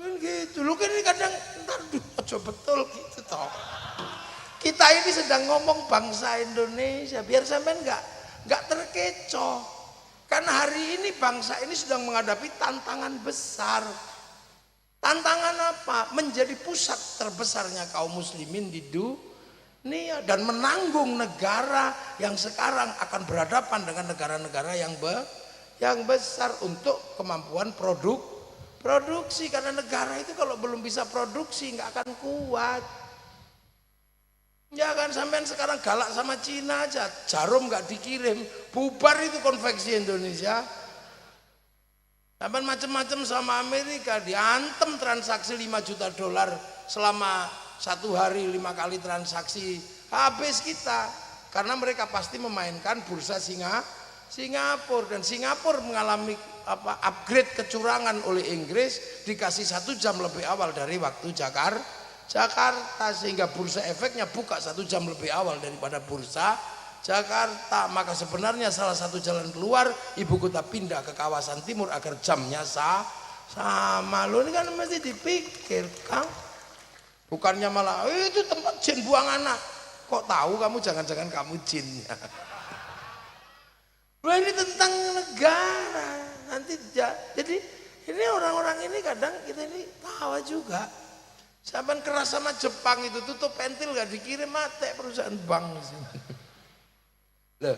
Kan gitu. Lu kan ini kadang ntar aja betul gitu toh. Kita Kita ini sedang ngomong bangsa Indonesia, biar sampean nggak terkecoh. Karena hari ini bangsa ini sedang menghadapi tantangan besar. Tantangan apa? Menjadi pusat terbesarnya kaum muslimin di dunia dan menanggung negara yang sekarang akan berhadapan dengan negara-negara yang besar untuk kemampuan produksi. Karena negara itu kalau belum bisa produksi nggak akan kuat. Ya kan, sampean sekarang galak sama Cina aja, jarum nggak dikirim, bubar itu konveksi Indonesia. Sampean macam-macam sama Amerika, diantem transaksi 5 juta dolar selama 1 hari 5 kali transaksi, habis kita. Karena mereka pasti memainkan bursa Singapura, dan Singapura mengalami upgrade kecurangan oleh Inggris, dikasih 1 jam lebih awal dari waktu Jakarta, sehingga bursa efeknya buka 1 jam lebih awal daripada bursa Jakarta. Maka sebenarnya salah satu jalan keluar ibu kota pindah ke kawasan timur agar jamnya sama. Lo ini kan mesti dipikir, Kang. Bukannya malah itu tempat jin buang anak. Kok tahu kamu, jangan-jangan kamu jinnya. Loh, ini tentang negara. Nanti jadi ini orang-orang ini kadang kita ini tawa juga. Sampai keras sama Jepang itu, tutup pentil gak dikirim, mati perusahaan bank. Loh,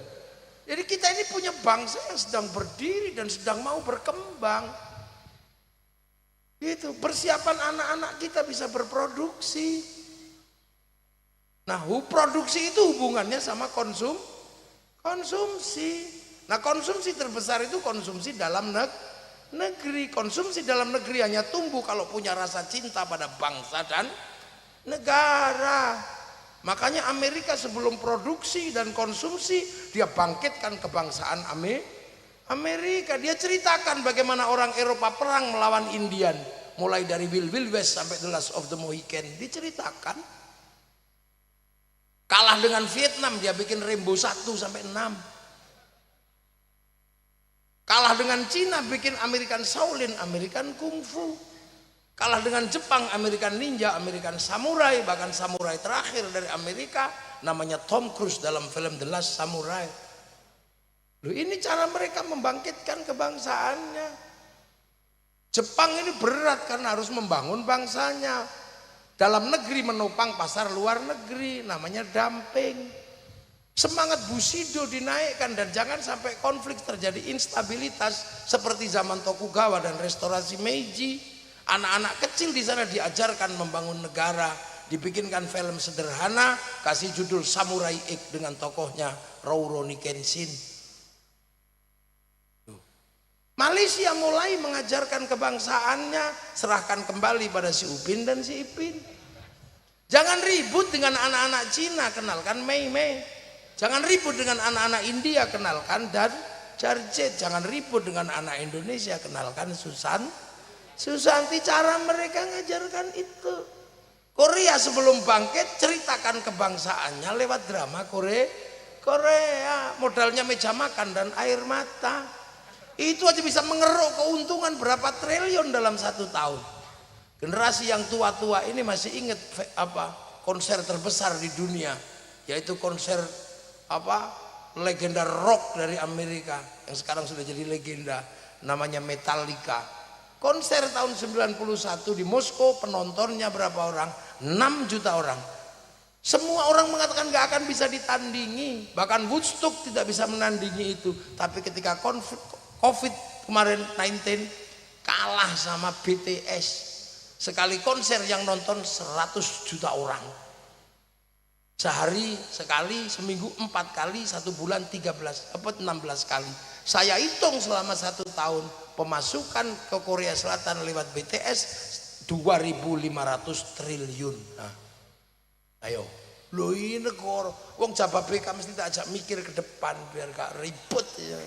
jadi kita ini punya bangsa yang sedang berdiri dan sedang mau berkembang. Itu persiapan anak-anak kita bisa berproduksi. Nah, produksi itu hubungannya sama konsumsi. Nah, konsumsi terbesar itu konsumsi dalam negeri. Konsumsi dalam negeri hanya tumbuh kalau punya rasa cinta pada bangsa dan negara. Makanya Amerika sebelum produksi dan konsumsi, dia bangkitkan kebangsaan Amerika. Dia ceritakan bagaimana orang Eropa perang melawan Indian, mulai dari Wild West sampai The Last of the Mohican, diceritakan. Kalah dengan Vietnam, dia bikin Rainbow 1 sampai 6. Kalah dengan Cina, bikin American Shaolin, American Kung Fu. Kalah dengan Jepang, American Ninja, American Samurai, bahkan samurai terakhir dari Amerika namanya Tom Cruise dalam film The Last Samurai. Loh, ini cara mereka membangkitkan kebangsaannya. Jepang ini berat karena harus membangun bangsanya. Dalam negeri menopang pasar luar negeri, namanya dumping. Semangat Bushido dinaikkan dan jangan sampai konflik terjadi instabilitas seperti zaman Tokugawa dan restorasi Meiji. Anak-anak kecil di sana diajarkan membangun negara, dibikinkan film sederhana, kasih judul Samurai X dengan tokohnya Rurouni Kenshin. Malaysia mulai mengajarkan kebangsaannya, serahkan kembali pada si Upin dan si Ipin. Jangan ribut dengan anak-anak Cina, kenalkan Mei Mei. Jangan ribut dengan anak-anak India, kenalkan Darjet. Jangan ribut dengan anak Indonesia, kenalkan Susanti. Cara mereka ngajarkan itu. Korea sebelum bangkit ceritakan kebangsaannya lewat drama Korea. Modalnya meja makan dan air mata. Itu aja bisa mengeruk keuntungan berapa triliun dalam 1 tahun. Generasi yang tua-tua ini masih ingat konser terbesar di dunia, yaitu konser legenda rock dari Amerika yang sekarang sudah jadi legenda, namanya Metallica. Konser tahun 91 di Moskow, penontonnya berapa orang? 6 juta orang. Semua orang mengatakan gak akan bisa ditandingi, bahkan Woodstock tidak bisa menandingi itu. Tapi ketika COVID kemarin 19 kalah sama BTS, sekali konser yang nonton 100 juta orang. Sehari sekali, seminggu 4 kali, 1 bulan 16 kali. Saya hitung selama 1 tahun pemasukan ke Korea Selatan lewat BTS 2.500 triliun. Nah, ayo, lo ini negara, wong Jawa BK mesti tak ajak mikir ke depan biar gak ribut ya.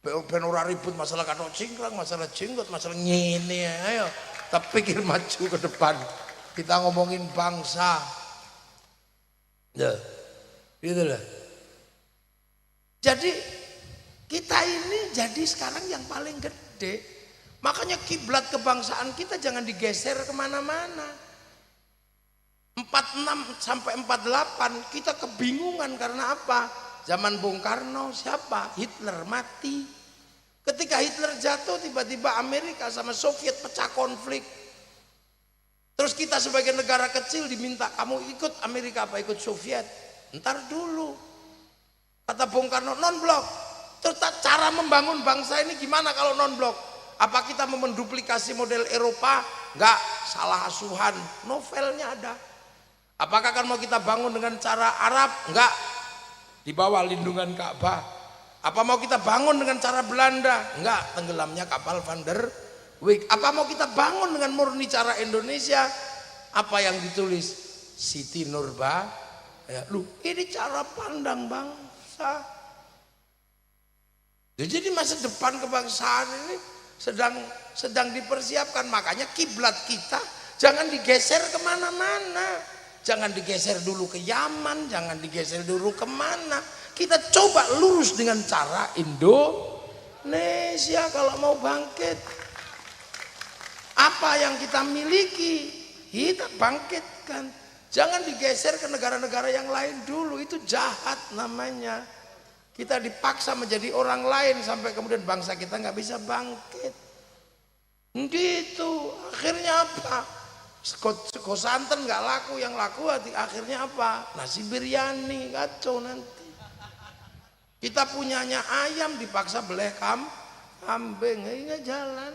Ben ora ribut masalah kantong cingkrang, masalah jenggot, masalah ngene. Ayo, kita pikir maju ke depan. Kita ngomongin bangsa. Ya, gitu lah. Jadi kita ini jadi sekarang yang paling gede. Makanya kiblat kebangsaan kita jangan digeser kemana-mana. 46 sampai 48 kita kebingungan karena apa? Zaman Bung Karno siapa? Hitler mati. Ketika Hitler jatuh tiba-tiba Amerika sama Soviet pecah konflik. Terus kita sebagai negara kecil diminta kamu ikut Amerika apa ikut Soviet? Ntar dulu. Kata Bung Karno non-blok. Terus cara membangun bangsa ini gimana kalau non-blok? Apa kita mau menduplikasi model Eropa? Enggak, salah asuhan. Novelnya ada. Apakah kan mau kita bangun dengan cara Arab? Enggak, di bawah lindungan Ka'bah. Apa mau kita bangun dengan cara Belanda? Enggak, tenggelamnya kapal Van der Wijk. Apa mau kita bangun dengan murni cara Indonesia? Apa yang ditulis Siti Nurba? Ya, ini cara pandang bangsa. Jadi masa depan kebangsaan ini sedang dipersiapkan. Makanya kiblat kita jangan digeser kemana-mana. Jangan digeser dulu ke Yaman, jangan digeser dulu kemana. Kita coba lurus dengan cara Indonesia kalau mau bangkit. Apa yang kita miliki, kita bangkitkan. Jangan digeser ke negara-negara yang lain dulu, itu jahat namanya. Kita dipaksa menjadi orang lain sampai kemudian bangsa kita nggak bisa bangkit. Gitu, akhirnya apa? Sego santen nggak laku, yang laku akhirnya apa? Nasi biryani, kacau nanti. Kita punyanya ayam dipaksa beleh kambing, nggak jalan.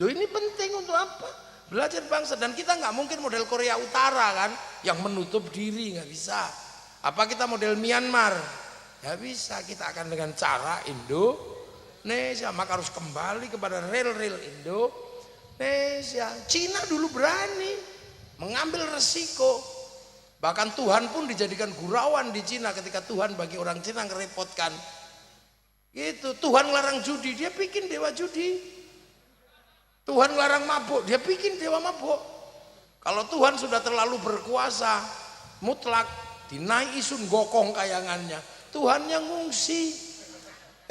Loh, ini penting untuk apa? Belajar bangsa. Dan kita nggak mungkin model Korea Utara kan, yang menutup diri, nggak bisa. Apa kita model Myanmar? Nggak bisa. Kita akan dengan cara Indonesia. Maka harus kembali kepada real-real Indonesia. Cina dulu berani mengambil resiko. Bahkan Tuhan pun dijadikan gurauan di Cina ketika Tuhan bagi orang Cina ngerepotkan. Gitu. Tuhan larang judi, dia bikin dewa judi. Tuhan larang mabuk, dia bikin dewa mabuk. Kalau Tuhan sudah terlalu berkuasa, mutlak, dinaiki sun gokong kayangannya, Tuhan yang ngungsi.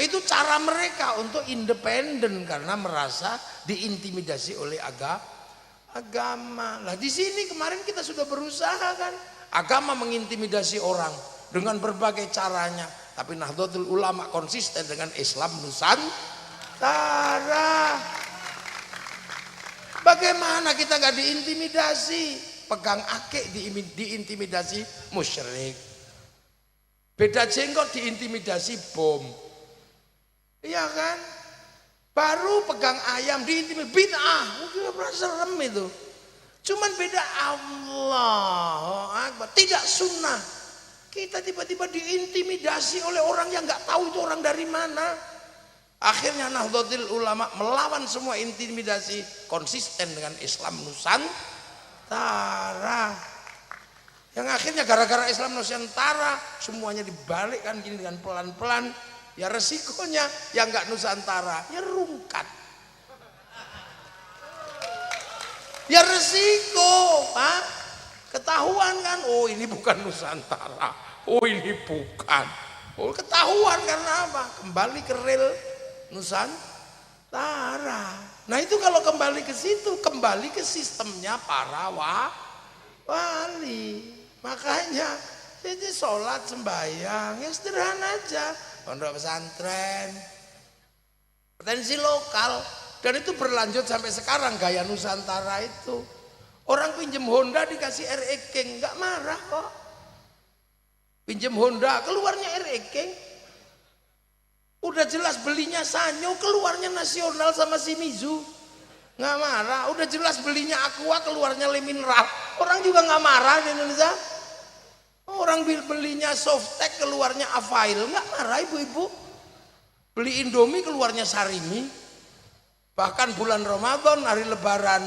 Itu cara mereka untuk independen karena merasa diintimidasi oleh agama. Lah di sini kemarin kita sudah berusaha kan, agama mengintimidasi orang dengan berbagai caranya, tapi Nahdlatul Ulama konsisten dengan Islam Nusantara. Bagaimana kita nggak diintimidasi? Pegang akik diintimidasi musyrik. Beda jenggot diintimidasi bom. Iya kan? Baru pegang ayam diintimidasi bid'ah. Udah serem itu. Cuman beda Allah Akbar. Tidak sunnah. Kita tiba-tiba diintimidasi oleh orang yang nggak tahu itu orang dari mana. Akhirnya Nahdlatul Ulama melawan semua intimidasi, konsisten dengan Islam Nusantara. Yang akhirnya gara-gara Islam Nusantara semuanya dibalikkan gini dengan pelan-pelan. Ya resikonya yang nggak Nusantara, ya rungkat. Ya resiko, Pak. Ketahuan kan, oh ini bukan Nusantara, oh ini bukan. Oh ketahuan karena apa? Kembali ke real Nusantara. Nah itu kalau kembali ke situ, kembali ke sistemnya para wali. Makanya jadi sholat sembahyang yang sederhana aja, pondok pesantren, potensi lokal, dan itu berlanjut sampai sekarang gaya Nusantara itu. Orang pinjem Honda dikasih RE King nggak marah kok. Pinjem Honda keluarnya RE King. Udah jelas belinya Sanyo, keluarnya Nasional sama Shimizu, nggak marah. Udah jelas belinya Aqua, keluarnya Le Mineral, orang juga nggak marah di Indonesia. Orang belinya Softtek, keluarnya Avail, nggak marah ibu-ibu. Beli Indomie, keluarnya Sarimi. Bahkan bulan Ramadan, hari Lebaran,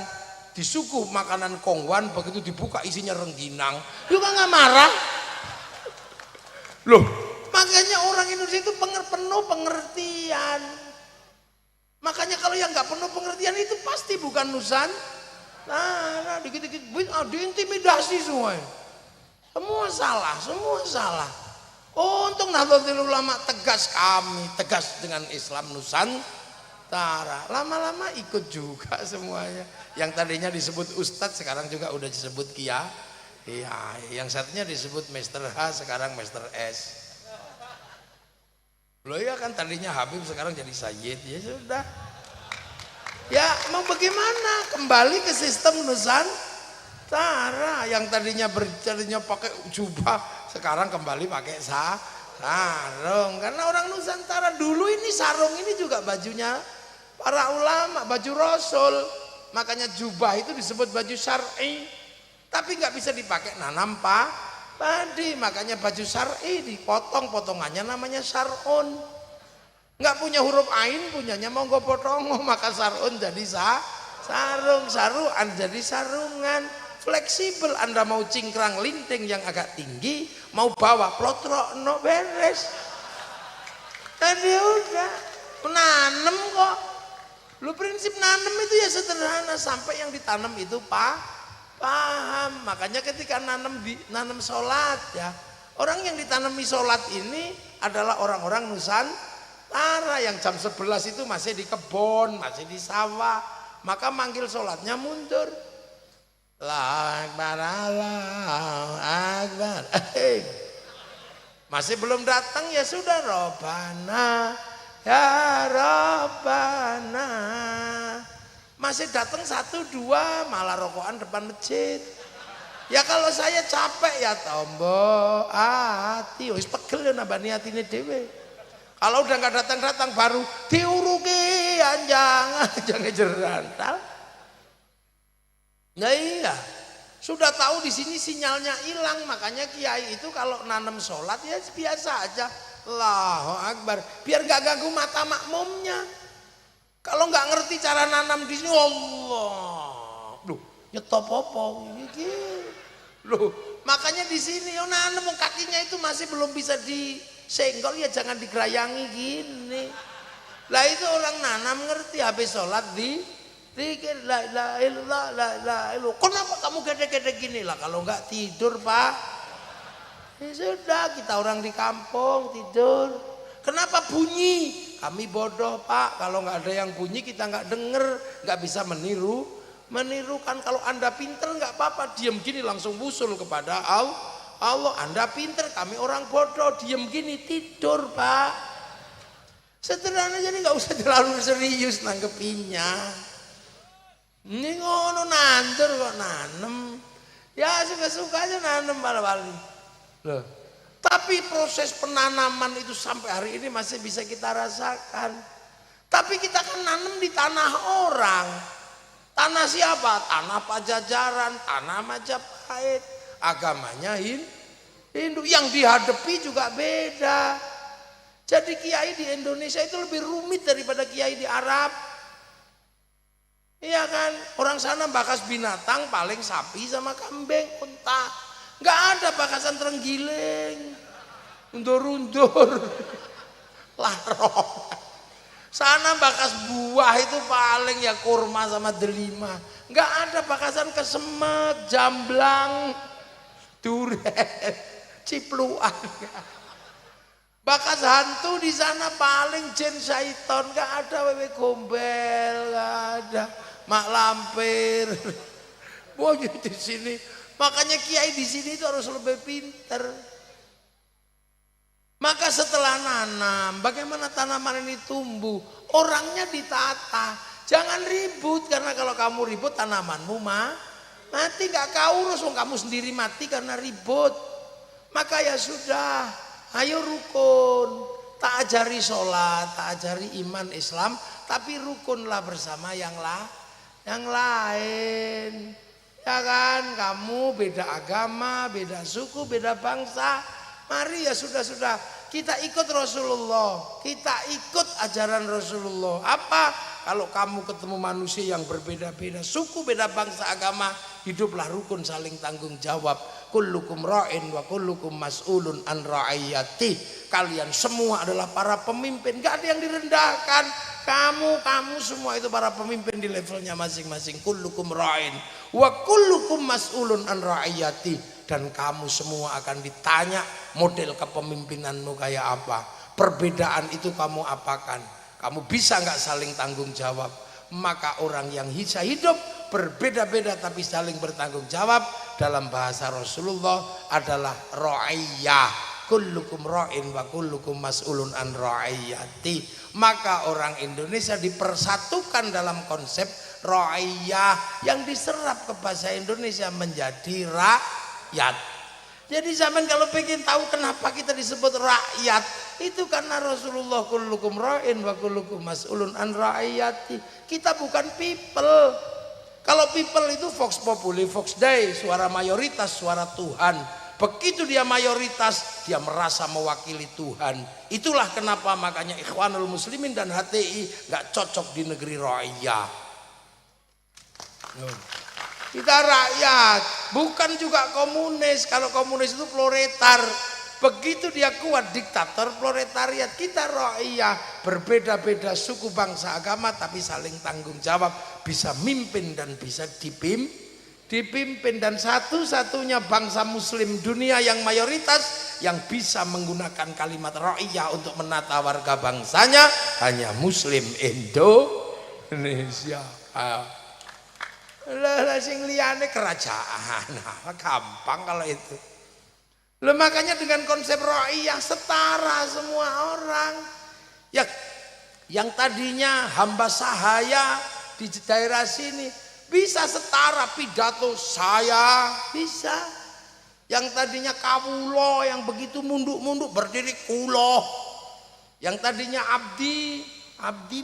disuguh makanan Kongwan, begitu dibuka isinya rengginang, juga nggak marah. Loh, makanya orang Indonesia itu penuh pengertian. Makanya kalau yang nggak penuh pengertian itu pasti bukan Nusantara. Dikit-dikit diintimidasi semua. Semua salah. Oh, untung Nahdlatul Ulama tegas, kami tegas dengan Islam Nusantara. Lama-lama ikut juga semuanya. Yang tadinya disebut ustadz sekarang juga udah disebut Iya, yang satunya disebut Mr. H, sekarang Mr. S. Loh ya kan tadinya Habib, sekarang jadi Sayyid. Ya sudah. Ya mau bagaimana? Kembali ke sistem Nusantara yang tadinya pakai jubah, sekarang kembali pakai sarung. Karena orang Nusantara dulu ini sarung ini juga bajunya para ulama, baju Rasul. Makanya jubah itu disebut baju syar'i. Tapi nggak bisa dipakai nanam padi. Makanya baju syar'i dipotong, potongannya namanya syar'un. Nggak punya huruf ain, punyanya monggo potongo, maka sar'un jadi sarung, saruan jadi sarungan. Fleksibel, Anda mau cingkrang linting yang agak tinggi, mau bawa plotrok no beres. Tadi udah menanam kok. Lu prinsip nanem itu ya sederhana, sampai yang ditanam itu paham. Makanya ketika nanam sholat ya, orang yang ditanami sholat ini adalah orang-orang Nusantara yang jam 11 itu masih di kebun, masih di sawah, maka manggil sholatnya mundur. Allahu Akbar, Allahu Akbar. Masih belum datang ya sudah, Robbana ya Robbana. Masih datang 1, 2 malah rokokan depan masjid. Ya kalau saya capek ya tombo hati, wis pegel ya nambani atine dhewe. Kalau udah nggak datang-datang baru diuruki anjang jerantal. Ya iya, sudah tahu di sini sinyalnya hilang, makanya kiai itu kalau nanam sholat ya biasa aja, Allahu Akbar, biar nggak ganggu mata makmumnya. Kalau nggak ngerti cara nanam di sini, Allah, loh nyetop apa ini, loh makanya di sini yo nanam kakinya itu masih belum bisa disenggol ya jangan digerayangi gini. Lah itu orang nanam ngerti, habis sholat dikir la ilaha illallah la ilaha illallah. Kenapa kamu gede-gede gini lah? Kalau nggak tidur Pak, ya sudah kita orang di kampung tidur. Kenapa bunyi? Kami bodoh Pak, kalau nggak ada yang bunyi kita nggak denger, nggak bisa menirukan. Kalau Anda pinter nggak apa-apa, diem gini langsung wusul kepada Allah. Anda pinter, kami orang bodoh, diem gini tidur Pak. Sederhana, jadi nggak usah terlalu serius nanggepinnya. Ini ngono nandur kok nanem, ya suka-suka aja nanem bal-bali. Loh. Tapi proses penanaman itu sampai hari ini masih bisa kita rasakan. Tapi kita kan nanem di tanah orang. Tanah siapa? Tanah Pajajaran, tanah Majapahit. Agamanya Hindu. Yang dihadapi juga beda. Jadi kiai di Indonesia itu lebih rumit daripada kiai di Arab. Iya kan, orang sana bakas binatang paling sapi sama kambing, unta. Nggak ada bakasan terenggiling, undur-undur, larong. Sana bakas buah itu paling ya kurma sama delima. Nggak ada bakasan kesemek, jamblang, durian, cipluan. Bakas hantu di sana paling jin syaiton, nggak ada wewe gombel, nggak ada mak lampir. Boyo di sini, makanya kiai di sini itu harus lebih pinter. Maka setelah nanam, bagaimana tanaman ini tumbuh? Orangnya ditata, jangan ribut, karena kalau kamu ribut tanamanmu mati, nggak kau urus, kamu sendiri mati karena ribut. Maka ya sudah, ayo rukun, tak ajari sholat, tak ajari iman Islam, tapi rukunlah bersama yang lain. Ya kan, kamu beda agama, beda suku, beda bangsa. Mari ya sudah kita ikut Rasulullah, kita ikut ajaran Rasulullah. Apa? Kalau kamu ketemu manusia yang berbeda-beda suku, beda bangsa, agama, hiduplah rukun saling tanggung jawab. Kullukum ra'in wa kullukum mas'ulun an ra'iyati. Kalian semua adalah para pemimpin, gak ada yang direndahkan. Kamu semua itu para pemimpin di levelnya masing-masing. Kullukum ra'in wa kullukum mas'ulun an ra'iyati. Dan kamu semua akan ditanya model kepemimpinanmu kayak apa. Perbedaan itu kamu apakan. Kamu bisa nggak saling tanggung jawab. Maka orang yang bisa hidup berbeda-beda tapi saling bertanggung jawab. Dalam bahasa Rasulullah adalah ra'iyah. Kullukum ra'in wa kullukum mas'ulun an ra'iyati. Maka orang Indonesia dipersatukan dalam konsep ra'iyah yang diserap ke bahasa Indonesia menjadi rakyat. Jadi zaman kalau pengen tahu kenapa kita disebut rakyat, itu karena Rasulullah kullukum ra'in wa kullukum mas'ulun an ra'iyati. Kita bukan people. Kalau people itu vox populi, vox dei, suara mayoritas, suara Tuhan. Begitu dia mayoritas, dia merasa mewakili Tuhan. Itulah kenapa makanya Ikhwanul Muslimin dan HTI gak cocok di negeri ra'iyah. Kita rakyat, bukan juga komunis. Kalau komunis itu proletar. Begitu dia kuat diktator proletariat. Kita ra'iyah, berbeda-beda suku, bangsa, agama, tapi saling tanggung jawab, bisa mimpin dan bisa dipimpin. Dan satu-satunya bangsa muslim dunia yang mayoritas yang bisa menggunakan kalimat ra'iyah untuk menata warga bangsanya hanya muslim Indonesia. Lah sing liyane kerajaan. Gampang kalau itu. Loh, makanya dengan konsep ra'iyah setara semua orang. Ya, yang tadinya hamba sahaya di daerah sini bisa setara pidato saya, bisa. Yang tadinya kawulo yang begitu munduk-munduk berdiri kulo. Yang tadinya abdi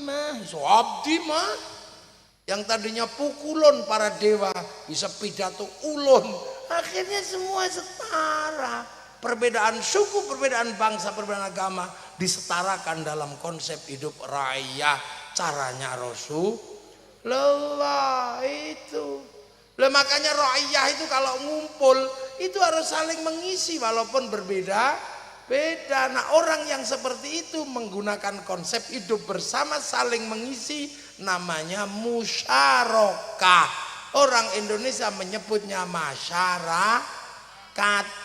mah. Yang tadinya pukulun para dewa bisa pidato ulun. Akhirnya semua setara. Perbedaan suku, perbedaan bangsa, perbedaan agama disetarakan dalam konsep hidup raya. Caranya Rasulullah itu. Lah makanya ra'iyah itu kalau ngumpul itu harus saling mengisi walaupun berbeda. Nah, orang yang seperti itu menggunakan konsep hidup bersama saling mengisi, namanya musyarakah. Orang Indonesia menyebutnya masyarakat.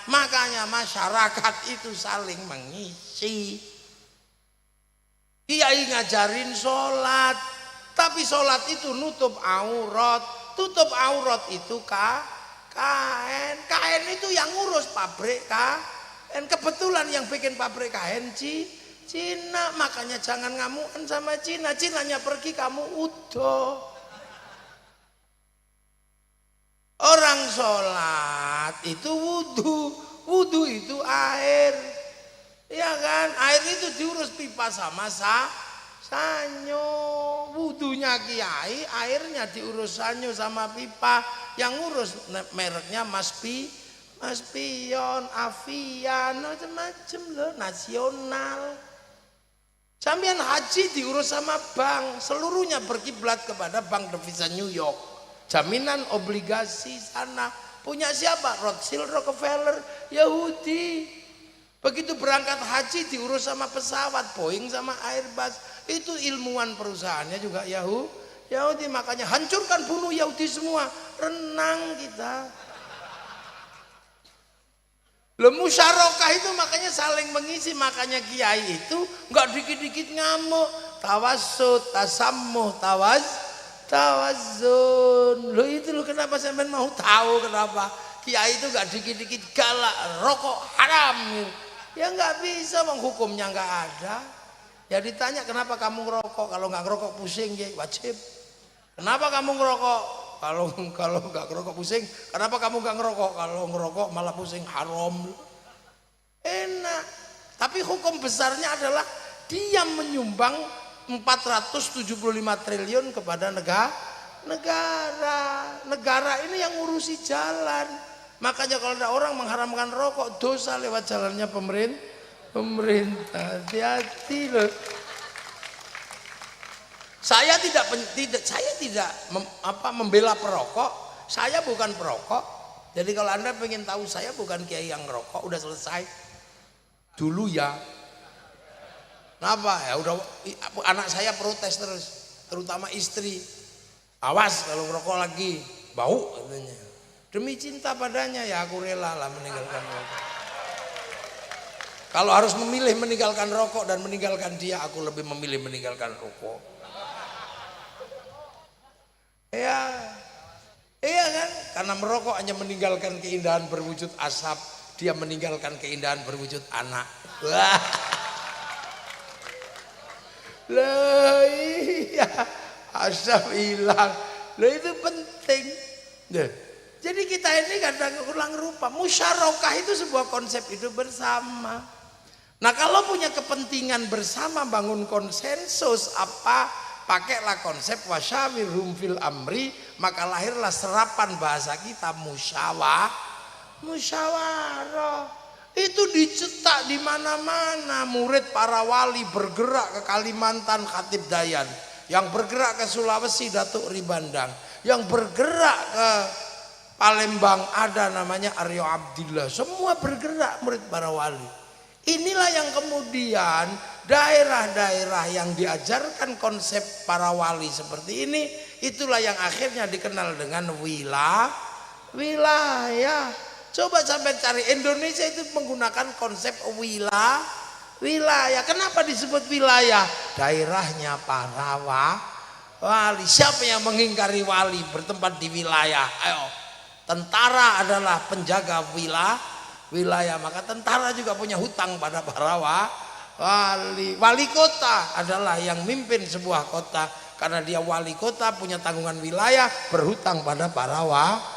Makanya masyarakat itu saling mengisi. Kiai ngajarin sholat, tapi sholat itu nutup aurat. Tutup aurat itu kain itu yang ngurus pabrik kain. Kebetulan yang bikin pabrik kain Cina. Makanya jangan ngamukan sama Cina. Cinanya pergi, kamu udah. Orang sholat itu wudhu itu air, ya kan? Air itu diurus pipa sama sanyo. Wudhunya kiai, airnya diurus sanyo sama pipa. Yang ngurus mereknya Mas Pion, Avian, macam-macam loh, nasional. Sampean haji diurus sama bank, seluruhnya berkiblat kepada Bank Devisa New York. Jaminan obligasi sana punya siapa? Rothschild, Rockefeller, Yahudi. Begitu berangkat haji diurus sama pesawat Boeing sama Airbus. Itu ilmuwan perusahaannya juga Yahudi. Makanya hancurkan, bunuh Yahudi semua. Renang kita. Loh, musyarakah itu makanya saling mengisi. Makanya kiai itu nggak dikit-dikit ngamuk. Tawassut, tasammuh, tawazun. Loh itu loh, kenapa sampean mau tahu kenapa kiai itu gak dikit-dikit galak, rokok haram. Ya nggak bisa, hukumnya nggak ada. Ya ditanya kenapa kamu ngerokok, kalau nggak ngerokok pusing ya wajib. Kenapa kamu ngerokok, kalau nggak ngerokok pusing. Kenapa kamu nggak ngerokok, kalau ngerokok malah pusing, haram. Enak. Tapi hukum besarnya adalah dia menyumbang 475 triliun kepada negara ini yang ngurusi jalan. Makanya kalau ada orang mengharamkan rokok, dosa lewat jalannya pemerintah. Hati-hati loh. Saya tidak membela perokok. Saya bukan perokok. Jadi kalau Anda pengen tahu, saya bukan kiai yang ngerokok. Udah selesai dulu ya. Kenapa? Ya udah, anak saya protes terus, terutama istri. Awas kalau ngerokok lagi, bau katanya. Demi cinta padanya ya aku rela lah meninggalkan rokok. Kalau harus memilih meninggalkan rokok dan meninggalkan dia, aku lebih memilih meninggalkan rokok. Ya, Iya kan? Karena merokok hanya meninggalkan keindahan berwujud asap, dia meninggalkan keindahan berwujud anak. Wah. Lah iya, asap hilang. Lah itu penting. Nah, jadi kita ini kadang ulang rupa. Musyarakah itu sebuah konsep hidup bersama. Nah kalau punya kepentingan bersama bangun konsensus apa, pakailah konsep wasyawirhum fil amri, maka lahirlah serapan bahasa kita musyawarah. Itu dicetak di mana-mana. Murid para wali bergerak ke Kalimantan Khatib Dayan, yang bergerak ke Sulawesi Datuk Ribandang, yang bergerak ke Palembang ada namanya Aryo Abdillah. Semua bergerak murid para wali. Inilah yang kemudian daerah-daerah yang diajarkan konsep para wali seperti ini, itulah yang akhirnya dikenal dengan wilayah. Coba sampai cari, Indonesia itu menggunakan konsep wilayah. Kenapa disebut wilayah? Daerahnya para wali. Siapa yang mengingkari wali bertempat di wilayah? Ayo, tentara adalah penjaga wilayah, maka tentara juga punya hutang pada para wali. Wali kota adalah yang mimpin sebuah kota, karena dia wali kota punya tanggungan wilayah, berhutang pada para wali.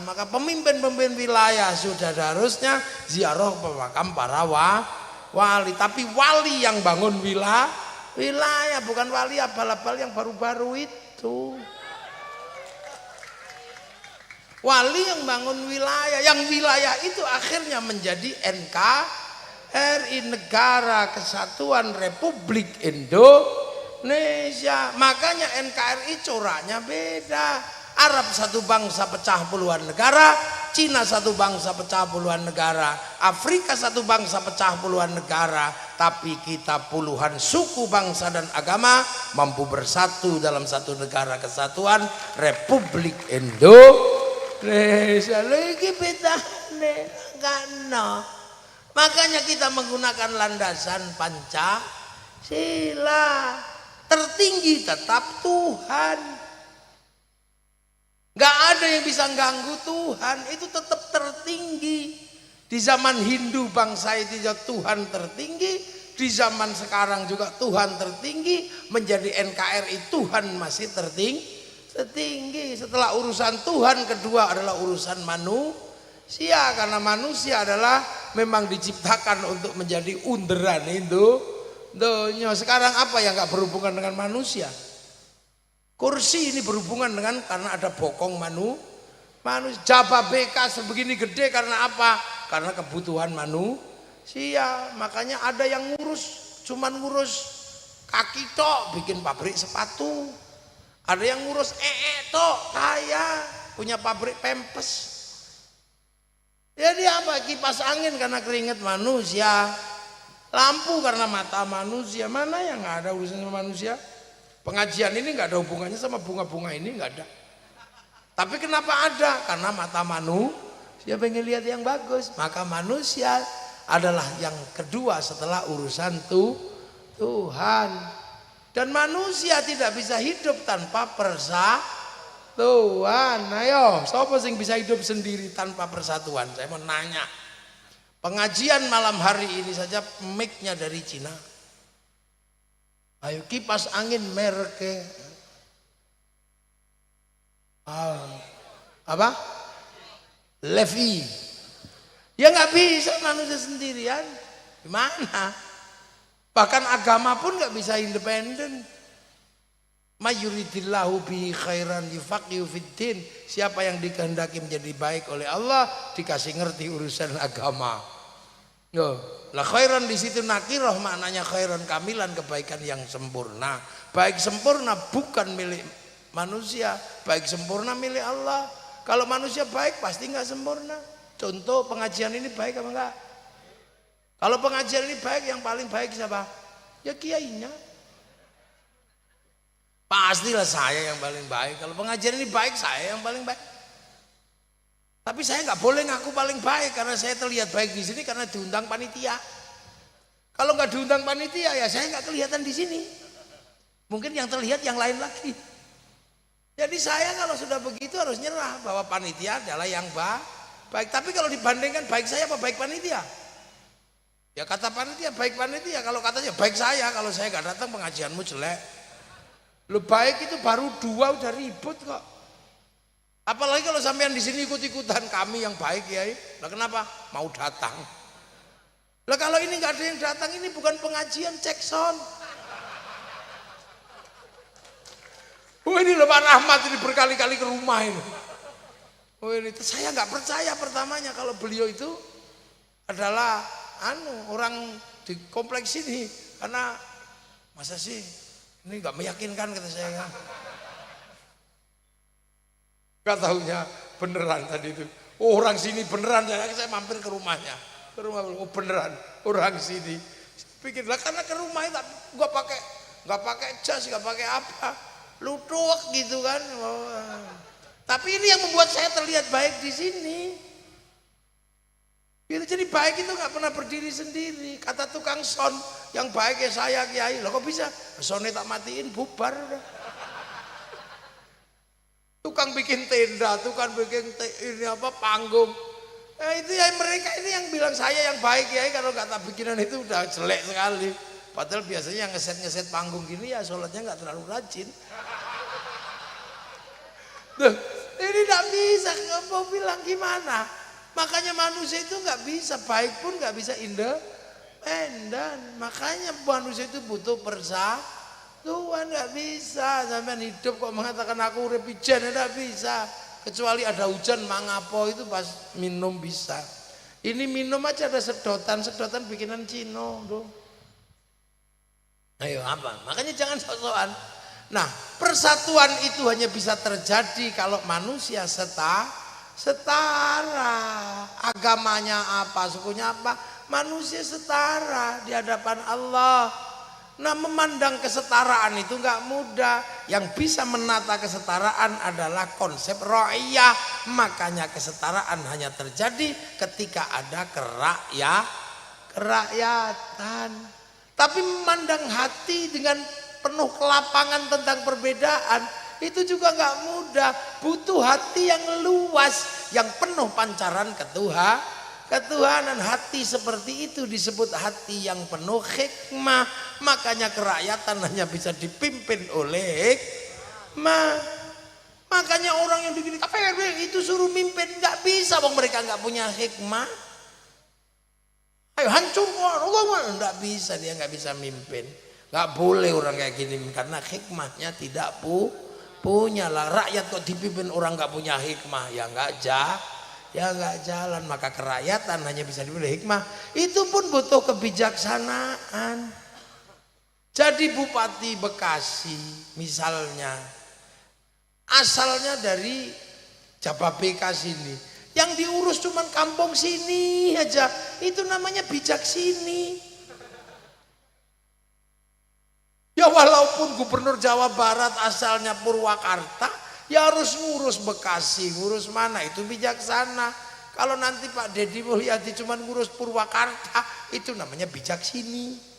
Maka pemimpin wilayah sudah harusnya ziarah ke makam para wali. Tapi wali yang bangun wilayah, bukan wali abal-abal yang baru-baru itu. Wali yang bangun wilayah, yang wilayah itu akhirnya menjadi NKRI, Negara Kesatuan Republik Indonesia. Makanya NKRI coraknya beda. Arab satu bangsa pecah puluhan negara, Cina satu bangsa pecah puluhan negara, Afrika satu bangsa pecah puluhan negara, tapi kita puluhan suku, bangsa dan agama mampu bersatu dalam satu negara kesatuan Republik Indonesia. Lagi bedane karena makanya kita menggunakan landasan Pancasila. Tertinggi tetap Tuhan. Gak ada yang bisa ganggu Tuhan, itu tetap tertinggi. Di zaman Hindu bangsa itu juga Tuhan tertinggi, di zaman sekarang juga Tuhan tertinggi, menjadi NKRI Tuhan masih tertinggi. Setelah urusan Tuhan, kedua adalah urusan manusia, karena manusia adalah memang diciptakan untuk menjadi underan itu. Sekarang apa yang gak berhubungan dengan manusia? Kursi ini berhubungan dengan, karena ada bokong manusia. Jabah BK sebegini gede karena apa? Karena kebutuhan manusia. Makanya ada yang cuman ngurus kaki tok, bikin pabrik sepatu. Ada yang ngurus tok, kaya, punya pabrik pempes. Jadi apa? Kipas angin karena keringat manusia, lampu karena mata manusia. Mana yang nggak ada urusannya sama manusia? Pengajian ini nggak ada hubungannya sama bunga-bunga ini, nggak ada. Tapi kenapa ada? Karena mata manusia pengen lihat yang bagus. Maka manusia adalah yang kedua setelah urusan Tuhan. Dan manusia tidak bisa hidup tanpa persatuan. Ayo, siapa yang bisa hidup sendiri tanpa persatuan? Saya mau nanya. Pengajian malam hari ini saja mic-nya dari Cina. Ayo, kipas angin merek apa? Levi. Ya nggak bisa manusia sendirian. Gimana? Bahkan agama pun nggak bisa independen. Mayuridillahu bihi khairan yufaqihu fiddin. Siapa yang dikehendaki menjadi baik oleh Allah dikasih ngerti urusan agama. Lah khairan di situ nakirah, maknanya khairan kamilan, kebaikan yang sempurna. Baik sempurna bukan milik manusia, baik sempurna milik Allah. Kalau manusia baik pasti nggak sempurna. Contoh pengajian ini baik apa enggak? Kalau pengajian ini baik, yang paling baik siapa? Ya kiainya. Pastilah saya yang paling baik. Kalau pengajian ini baik, saya yang paling baik. Tapi saya nggak boleh ngaku paling baik karena saya terlihat baik di sini karena diundang panitia. Kalau nggak diundang panitia ya saya nggak kelihatan di sini. Mungkin yang terlihat yang lain lagi. Jadi saya kalau sudah begitu harus nyerah bahwa panitia adalah yang baik. Tapi kalau dibandingkan baik saya apa baik panitia? Ya kata panitia baik panitia. Kalau katanya baik saya, kalau saya nggak datang pengajianmu jelek. Lu baik itu baru 2 udah ribut kok. Apalagi kalau sampean di sini ikut-ikutan kami yang baik ya. Lah kenapa? Mau datang. Lah kalau ini nggak ada yang datang, ini bukan pengajian, cek sound. Oh ini loh Pak Rahmat ini berkali-kali ke rumah ini. Oh ini saya nggak percaya pertamanya kalau beliau itu adalah orang di kompleks ini, karena masa sih ini nggak meyakinkan kata saya. Nggak tahunya beneran tadi itu. Oh orang sini beneran, saya mampir ke rumahnya. Ke rumah, oh beneran orang sini. Pikirlah karena ke rumahnya gua nggak pakai jas, nggak pakai apa. Lutuk gitu kan. Tapi ini yang membuat saya terlihat baik di sini. Jadi baik itu nggak pernah berdiri sendiri. Kata tukang sound yang baik ya saya kiai. Loh kok bisa? Soundnya tak matiin bubar udah. Tukang bikin tenda, tukang bikin ini apa panggung. Itu ya mereka ini yang bilang saya yang baik kiai. Kalau nggak tak bikinan itu udah jelek sekali. Padahal biasanya yang ngeset panggung gini ya sholatnya nggak terlalu rajin. Duh, ini nggak bisa, mau bilang gimana? Makanya manusia itu nggak bisa baik pun nggak bisa independen. Makanya manusia itu butuh persatuan, nggak bisa. Sampai hidup kok mengatakan aku urip pijan, nggak bisa. Kecuali ada hujan mangapo itu pas minum bisa. Ini minum aja ada sedotan bikinan Cino, tuh. Ayo apa? Makanya jangan sok-sokan. Nah, persatuan itu hanya bisa terjadi kalau manusia setara. Agamanya apa, sukunya apa, manusia setara di hadapan Allah. Nah, memandang kesetaraan itu nggak mudah. Yang bisa menata kesetaraan adalah konsep ra'iyah. Makanya kesetaraan hanya terjadi ketika ada kerakyatan. Tapi memandang hati dengan penuh kelapangan tentang perbedaan itu juga nggak mudah. Butuh hati yang luas, yang penuh pancaran ketuhanan. Hati seperti itu disebut hati yang penuh hikmah. Makanya kerakyatan hanya bisa dipimpin oleh hikmah. Makanya orang yang bikin KPRB itu suruh mimpin nggak bisa, bang, mereka nggak punya hikmah. Ayo hancur kok, nggak bisa, dia nggak bisa mimpin. Nggak boleh orang kayak gini karena hikmahnya tidak punya lah. Rakyat kok dipimpin orang nggak punya hikmah, ya nggak jalan. Maka kerakyatan hanya bisa dipimpin hikmah. Itu pun butuh kebijaksanaan. Jadi Bupati Bekasi misalnya asalnya dari Jababeka sini, yang diurus cuman kampung sini aja, itu namanya bijak sini. Ya walaupun gubernur Jawa Barat asalnya Purwakarta, ya harus ngurus Bekasi, ngurus mana, itu bijaksana. Kalau nanti Pak Deddy Mulyadi cuma ngurus Purwakarta, itu namanya bijak sini.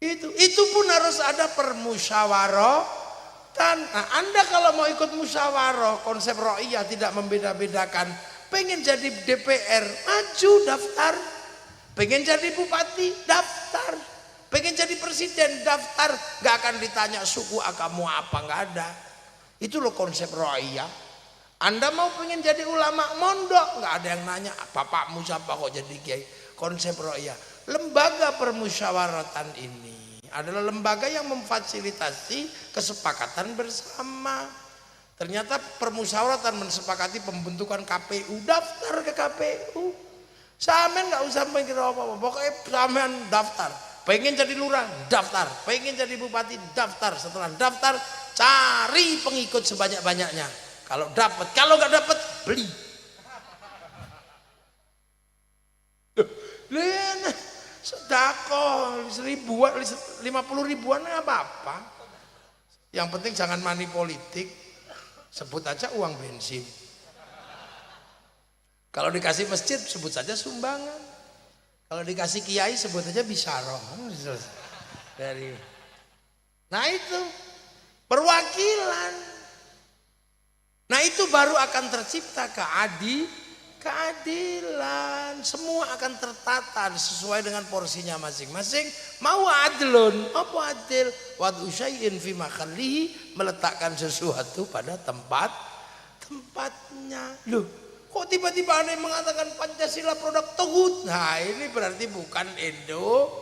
Itu pun harus ada permusyawaratan. Nah, Anda kalau mau ikut musyawarah, konsep ro'iyah tidak membeda-bedakan. Pengen jadi DPR, maju daftar. Pengen jadi bupati, daftar. Pengen jadi presiden, daftar. Gak akan ditanya suku agama apa, gak ada. Itu loh konsep ro'iyah. Anda mau pengen jadi ulama, mondok, gak ada yang nanya bapakmu siapa kok jadi kiai. Konsep ro'iyah. Lembaga permusyawaratan ini adalah lembaga yang memfasilitasi kesepakatan bersama. Ternyata permusyawaratan mensepakati pembentukan KPU, daftar ke KPU. Samen nggak usah mikir apa-apa, pokoknya samen daftar. Pengen jadi lurah, daftar. Pengen jadi bupati, daftar. Setelah daftar, cari pengikut sebanyak-banyaknya. Kalau dapat, kalau nggak dapat, beli. Lihat, sedekah 50 ribuan apa-apa. Yang penting jangan money politik. Sebut aja uang bensin. Kalau dikasih masjid, sebut saja sumbangan. Kalau dikasih kiai, sebut aja bisyarah. Nah perwakilan. Nah itu baru akan tercipta keadilan. Semua akan tertata sesuai dengan porsinya masing-masing. Mau adlun, apa adil? Wad'u syai'in fi mahallihi, meletakkan sesuatu pada tempatnya. Loh, kok tiba-tiba ada yang mengatakan Pancasila produk togut? Nah ini berarti bukan Indonesia.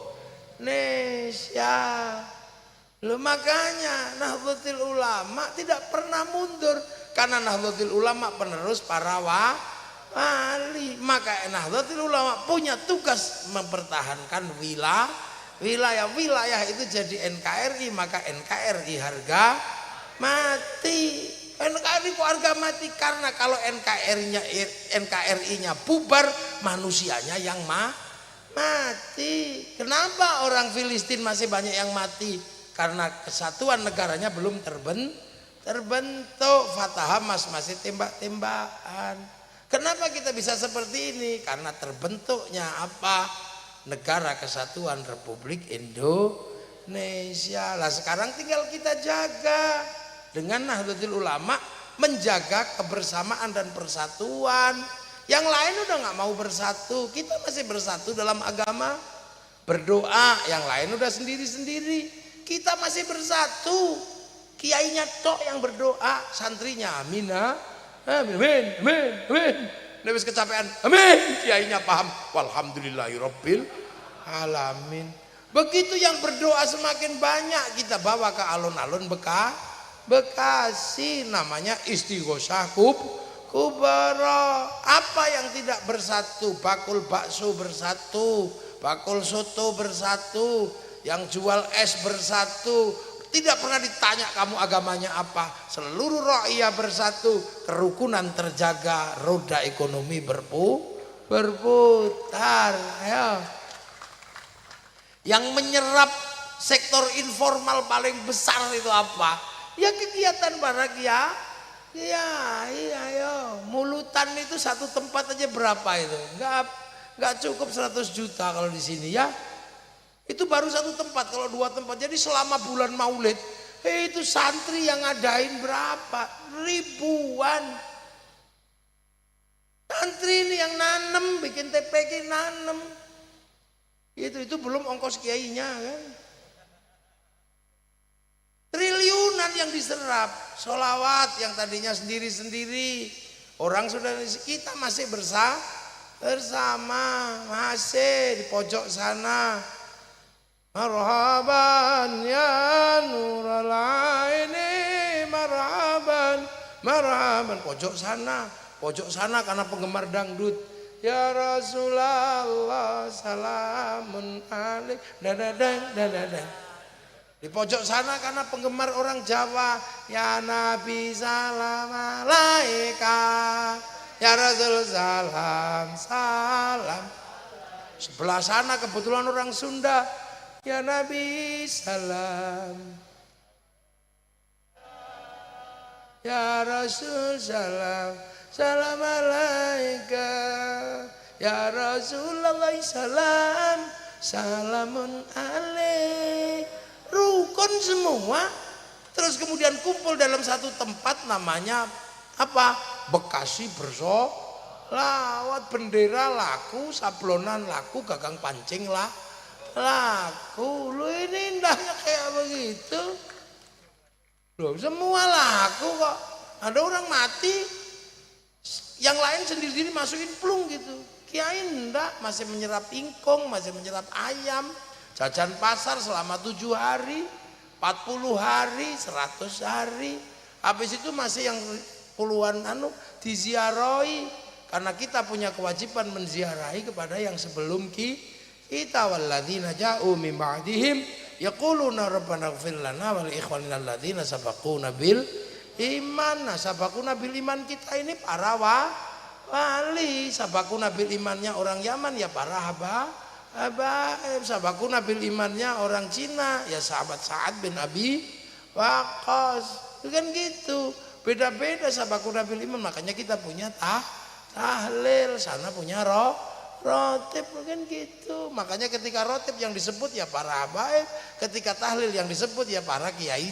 Loh makanya Nahdlatul Ulama tidak pernah mundur. Karena Nahdlatul Ulama penerus para wali. Maka Nahdlatul Ulama punya tugas mempertahankan wilayah itu jadi NKRI. Maka NKRI harga mati. NKRI kok harga mati? Karena kalau NKRI-nya bubar, manusianya yang mati. Kenapa orang Filistin masih banyak yang mati? Karena kesatuan negaranya belum terbentuk. Fatah Hamas masih tembak-tembakan. Kenapa kita bisa seperti ini? Karena terbentuknya apa? Negara Kesatuan Republik Indonesia. Lah sekarang tinggal kita jaga dengan Nahdlatul Ulama, menjaga kebersamaan dan persatuan. Yang lain udah nggak mau bersatu, kita masih bersatu dalam agama, berdoa. Yang lain udah sendiri-sendiri, kita masih bersatu. Kiainya tok yang berdoa, santrinya amina, amin, amin, amin. Habis kecapean, amin. Kiainya paham, walhamdulillahirabbil alamin. Begitu yang berdoa semakin banyak, kita bawa ke alun-alun Bekasi, namanya Istighosah Kubara. Apa yang tidak bersatu? Bakul bakso bersatu, bakul soto bersatu, yang jual es bersatu. Tidak pernah ditanya kamu agamanya apa. Seluruh rakyat bersatu, kerukunan terjaga, roda ekonomi berputar. Ayo. Yang menyerap sektor informal paling besar itu apa? Ya kegiatan para iya, yo. Mulutan itu satu tempat aja berapa itu? Enggak cukup 100 juta kalau di sini ya. Itu baru satu tempat, kalau 2 tempat. Jadi selama bulan Maulid, itu santri yang ngadain berapa? Ribuan. Santri ini yang nanem, bikin TPK nanem. Itu belum ongkos kiainya kan. Triliunan yang diserap. Sholawat yang tadinya sendiri-sendiri. Orang sudah, kita masih bersama. Masih di pojok sana. Marhaban ya nurul aini, marhaban. Pojok sana karena penggemar dangdut. Ya Rasulullah salamun alaik, dadadang. Di pojok sana karena penggemar orang Jawa. Ya Nabi salam alaika, ya Rasul salam. Sebelah sana kebetulan orang Sunda. Ya Nabi salam, ya Rasul salam, salam alaika, ya Rasulullah salam, salamun alaik. Rukun semua. Terus kemudian kumpul dalam satu tempat, namanya apa? Bekasi bersolawat. Bendera laku, sablonan laku, gagang pancing laku. Lu ini indahnya kayak begitu. Loh, semua laku kok. Ada orang mati, yang lain sendiri-sendiri masukin plung gitu. Kiai enggak, masih menyerap ingkung, masih menyerap ayam. Jajan pasar selama 7 hari, 40 hari, 100 hari. Habis itu masih yang puluhan diziarahi. Karena kita punya kewajiban menziarahi kepada yang sebelum kita. Walladzina ja'u min ba'dihim yaquluna rabbana ighfir lana wa li ikhwanina alladzina sabaquna bil iman. Nah, sabaquna bil iman kita ini para wali. Sabaquna bil imannya orang Yaman ya para habaib. Sabaquna bil imannya orang Cina ya sahabat Sa'ad bin Abi Waqqas. Itu kan gitu. Beda-beda sabaquna bil iman. Makanya kita punya tahlil, sana punya rotib kan gitu. Makanya ketika rotib yang disebut ya para habaib, ketika tahlil yang disebut ya para kiai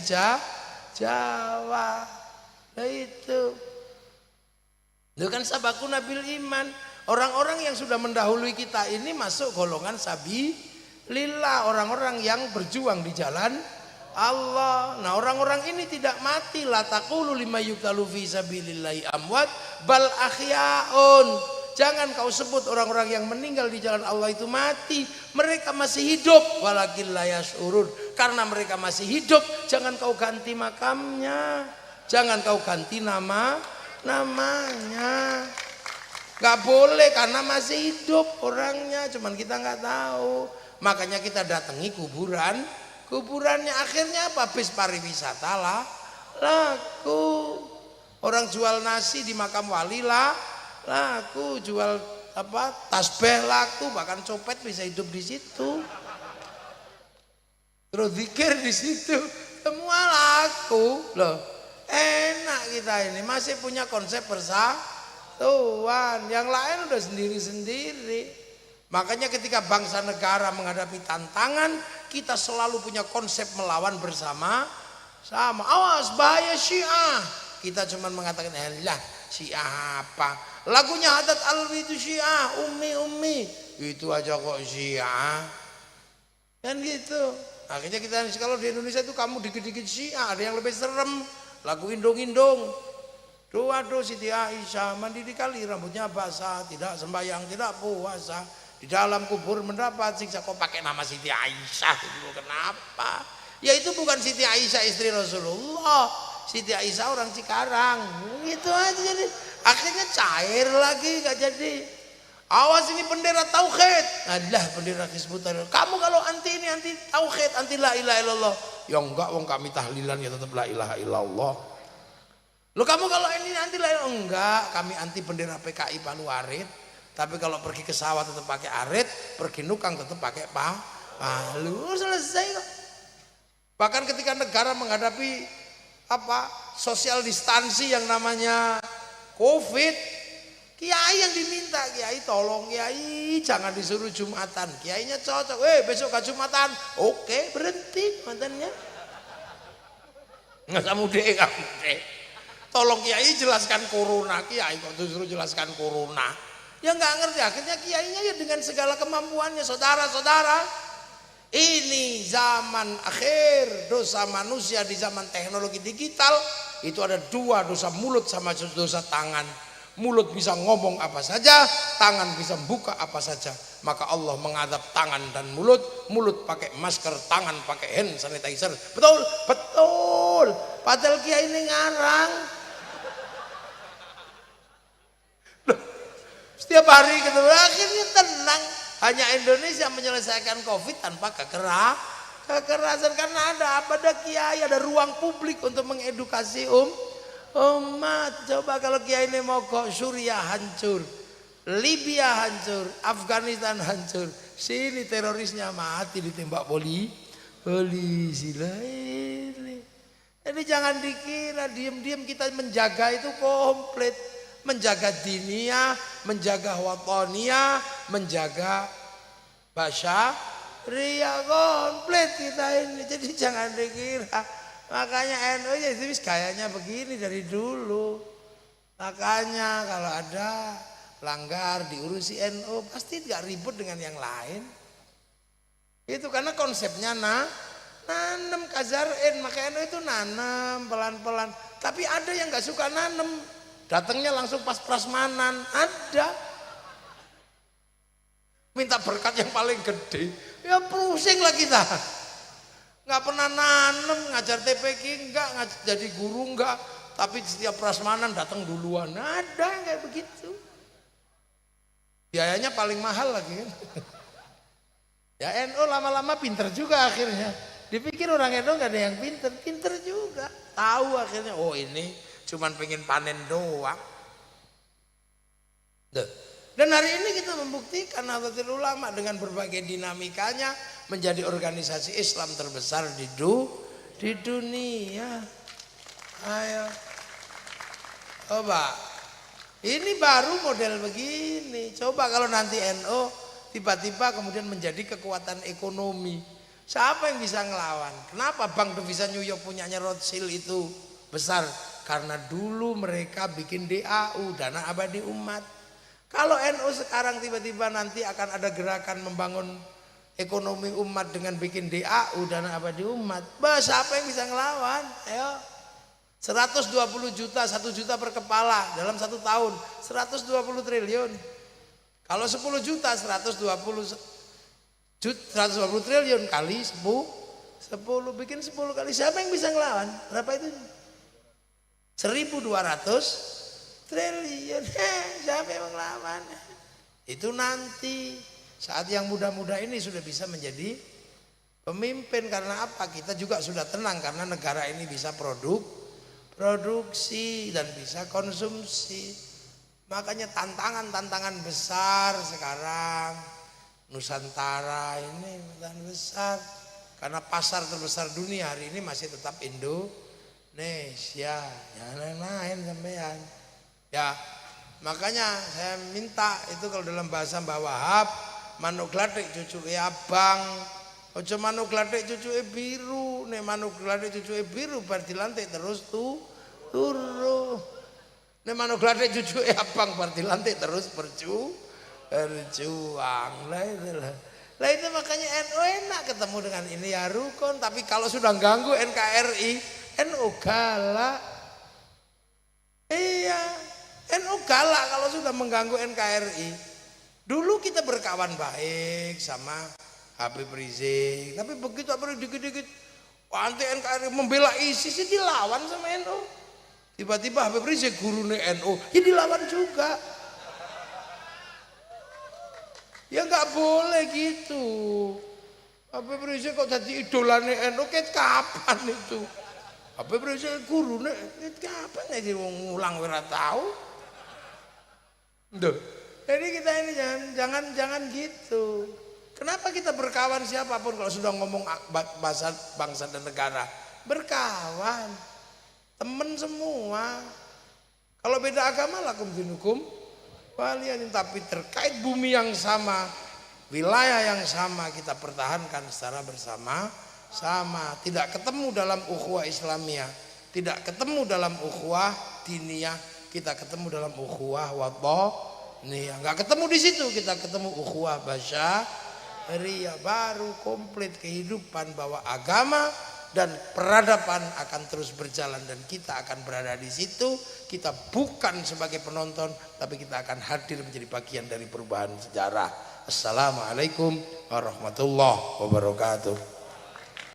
Jawa. Nah itu. Itu kan sabakuna bil iman. Orang-orang yang sudah mendahului kita ini masuk golongan sabilillah, orang-orang yang berjuang di jalan Allah. Nah, orang-orang ini tidak mati. La taqulu lima yuqtalu fi sabilillahi amwat bal ahyaun. Jangan kau sebut orang-orang yang meninggal di jalan Allah itu mati. Mereka masih hidup, walakin la yash'urun. Karena mereka masih hidup, jangan kau ganti makamnya. Jangan kau ganti namanya. Gak boleh karena masih hidup orangnya, cuman kita nggak tahu. Makanya kita datangi kuburannya. Akhirnya apa? Bis pariwisata lah laku. Orang jual nasi di makam wali lah laku, jual apa tasbih laku, bahkan copet bisa hidup di situ. Terus zikir di situ, semua laku loh. Enak kita ini masih punya konsep Tuhan, yang lain udah sendiri-sendiri. Makanya ketika bangsa negara menghadapi tantangan, kita selalu punya konsep melawan bersama-sama. Awas bahaya Syiah. Kita cuma mengatakan, lah Syiah apa? Lagunya Haddad Alwi itu Syiah, Umi. Itu aja kok Syiah. Kan gitu. Akhirnya kita kalau di Indonesia itu kamu dikit-dikit Syiah, ada yang lebih serem. Lagu indung-indung. Aduh Siti Aisyah mandi di kali rambutnya basah, tidak sembahyang, tidak puasa, di dalam kubur mendapat siksa. Kok pakai nama Siti Aisyah itu kenapa? Ya itu bukan Siti Aisyah istri Rasulullah, Siti Aisyah orang Cikarang. Gitu aja jadi. Akhirnya cair lagi gak jadi. Awas ini bendera tauhid. Adalah bendera Hizbut Tahrir. Kamu kalau anti ini anti tauhid, anti la ilaha illallah. Ya enggak, wong kami tahlilan ya tetap la ilaha illallah. Lo kamu kalau ini anti lain enggak, kami anti bendera PKI Palu Arit. Tapi kalau pergi ke sawah tetap pakai arit, pergi nukang tetap pakai palu. Selesai kok. Bahkan ketika negara menghadapi apa social distansi yang namanya COVID, kiai yang diminta, kiai tolong kiai jangan disuruh Jumatan. Kiainya cocok, besok gak Jumatan, oke berhenti mantannya. Nggak sama kamu. Tolong kiai jelaskan corona, kiai kok disuruh jelaskan corona. Ya nggak ngerti, akhirnya kiainya ya dengan segala kemampuannya. Saudara-saudara, ini zaman akhir, dosa manusia di zaman teknologi digital itu ada dua, dosa mulut sama dosa tangan. Mulut bisa ngomong apa saja, tangan bisa buka apa saja. Maka Allah mengadab tangan dan mulut. Mulut pakai masker, tangan pakai hand sanitizer. Betul, betul. Padahal kiai ini ngarang. Setiap hari ketemu, akhirnya tenang. Hanya Indonesia menyelesaikan COVID tanpa kekerasan. Karena ada kiai, ada ruang publik untuk mengedukasi umat. Coba kalau kiai ini mogok, Suriah hancur, Libya hancur, Afghanistan hancur. Sini terorisnya mati ditembak polisi lah ini. Jadi jangan dikira diam-diam kita menjaga itu komplit. Menjaga diniyah, menjaga wataniyah, menjaga basyariyah, komplit kita ini. Jadi jangan dikira. Makanya NU ya itu gayanya begini dari dulu. Makanya kalau ada langgar diurusi NU pasti gak ribut dengan yang lain. Itu karena konsepnya nanam kazarin, maka NU itu nanam pelan-pelan. Tapi ada yang gak suka nanam. Datangnya langsung pas prasmanan, ada. Minta berkat yang paling gede, ya pusing lah kita. Nggak pernah nanem, ngajar TPQ enggak, jadi guru enggak. Tapi setiap prasmanan datang duluan, ada kayak begitu. Biayanya paling mahal lagi kan. Ya NU lama-lama pinter juga akhirnya. Dipikir orang NU nggak ada yang pinter juga. Tahu akhirnya, oh ini cuman pengen panen doang. Dan hari ini kita membuktikan Nahdlatul Ulama dengan berbagai dinamikanya menjadi organisasi Islam terbesar di dunia. Ayo, coba. Ini baru model begini. Coba kalau nanti NU tiba-tiba kemudian menjadi kekuatan ekonomi. Siapa yang bisa ngelawan? Kenapa Bank Devisa New York punyanya Rothschild itu besar? Karena dulu mereka bikin DAU, dana abadi umat. Kalau NU sekarang tiba-tiba nanti akan ada gerakan membangun ekonomi umat dengan bikin DAU, dana abadi umat. Siapa yang bisa ngelawan? Ayo. 120 juta, 1 juta per kepala dalam 1 tahun, 120 triliun. Kalau 10 juta, 120 triliun kali 10 bikin 10 kali. Siapa yang bisa ngelawan? Berapa itu? 1.200 triliun. Siapa yang ngelawan? Itu nanti saat yang muda-muda ini sudah bisa menjadi pemimpin. Karena apa? Kita juga sudah tenang karena negara ini bisa produksi dan bisa konsumsi. Makanya tantangan besar sekarang Nusantara ini tantangan besar. Karena pasar terbesar dunia hari ini masih tetap Indonesia. Jangan lain-lain sampean. Ya, makanya saya minta itu kalau dalam bahasa Mbah Wahab, manuk glathik cucuke abang, aja manuk glathik cucuke biru. Nek manuk glathik cucuke biru bar dilantik terus turu. Nek manuk glathik cucuke abang bar dilantik terus berjuang. Lah itu makanya NU enak ketemu dengan ini ya rukun. Tapi kalau sudah ganggu NKRI, NU galak. Iya, NU galak kalau sudah mengganggu NKRI. Dulu kita berkawan baik sama Habib Rizik, tapi begitu apa dikit-dikit anti NKRI membela ISIS dilawan sama NU. Tiba-tiba Habib Rizik gurune NU, ya dilawan juga. Ya nggak boleh gitu. Habib Rizik kok jadi idolane NU kapan itu? Habib Rizik gurune kapan aja ngulang ora tahu. Duh. Jadi kita ini jangan gitu. Kenapa kita berkawan siapapun kalau sudah ngomong bahasa bangsa dan negara? Berkawan. Temen semua. Kalau beda agama lakum dinukum waliyatin, tapi terkait bumi yang sama, wilayah yang sama kita pertahankan secara bersama-sama. Tidak ketemu dalam ukhuwah Islamiyah, tidak ketemu dalam ukhuwah diniyah, kita ketemu dalam ukhuwah wathoniyah. Enggak ketemu di situ, kita ketemu ukhuwah basyariyah. Baru komplit kehidupan bahwa agama dan peradaban akan terus berjalan dan kita akan berada di situ. Kita bukan sebagai penonton, tapi kita akan hadir menjadi bagian dari perubahan sejarah. Assalamualaikum warahmatullahi wabarakatuh.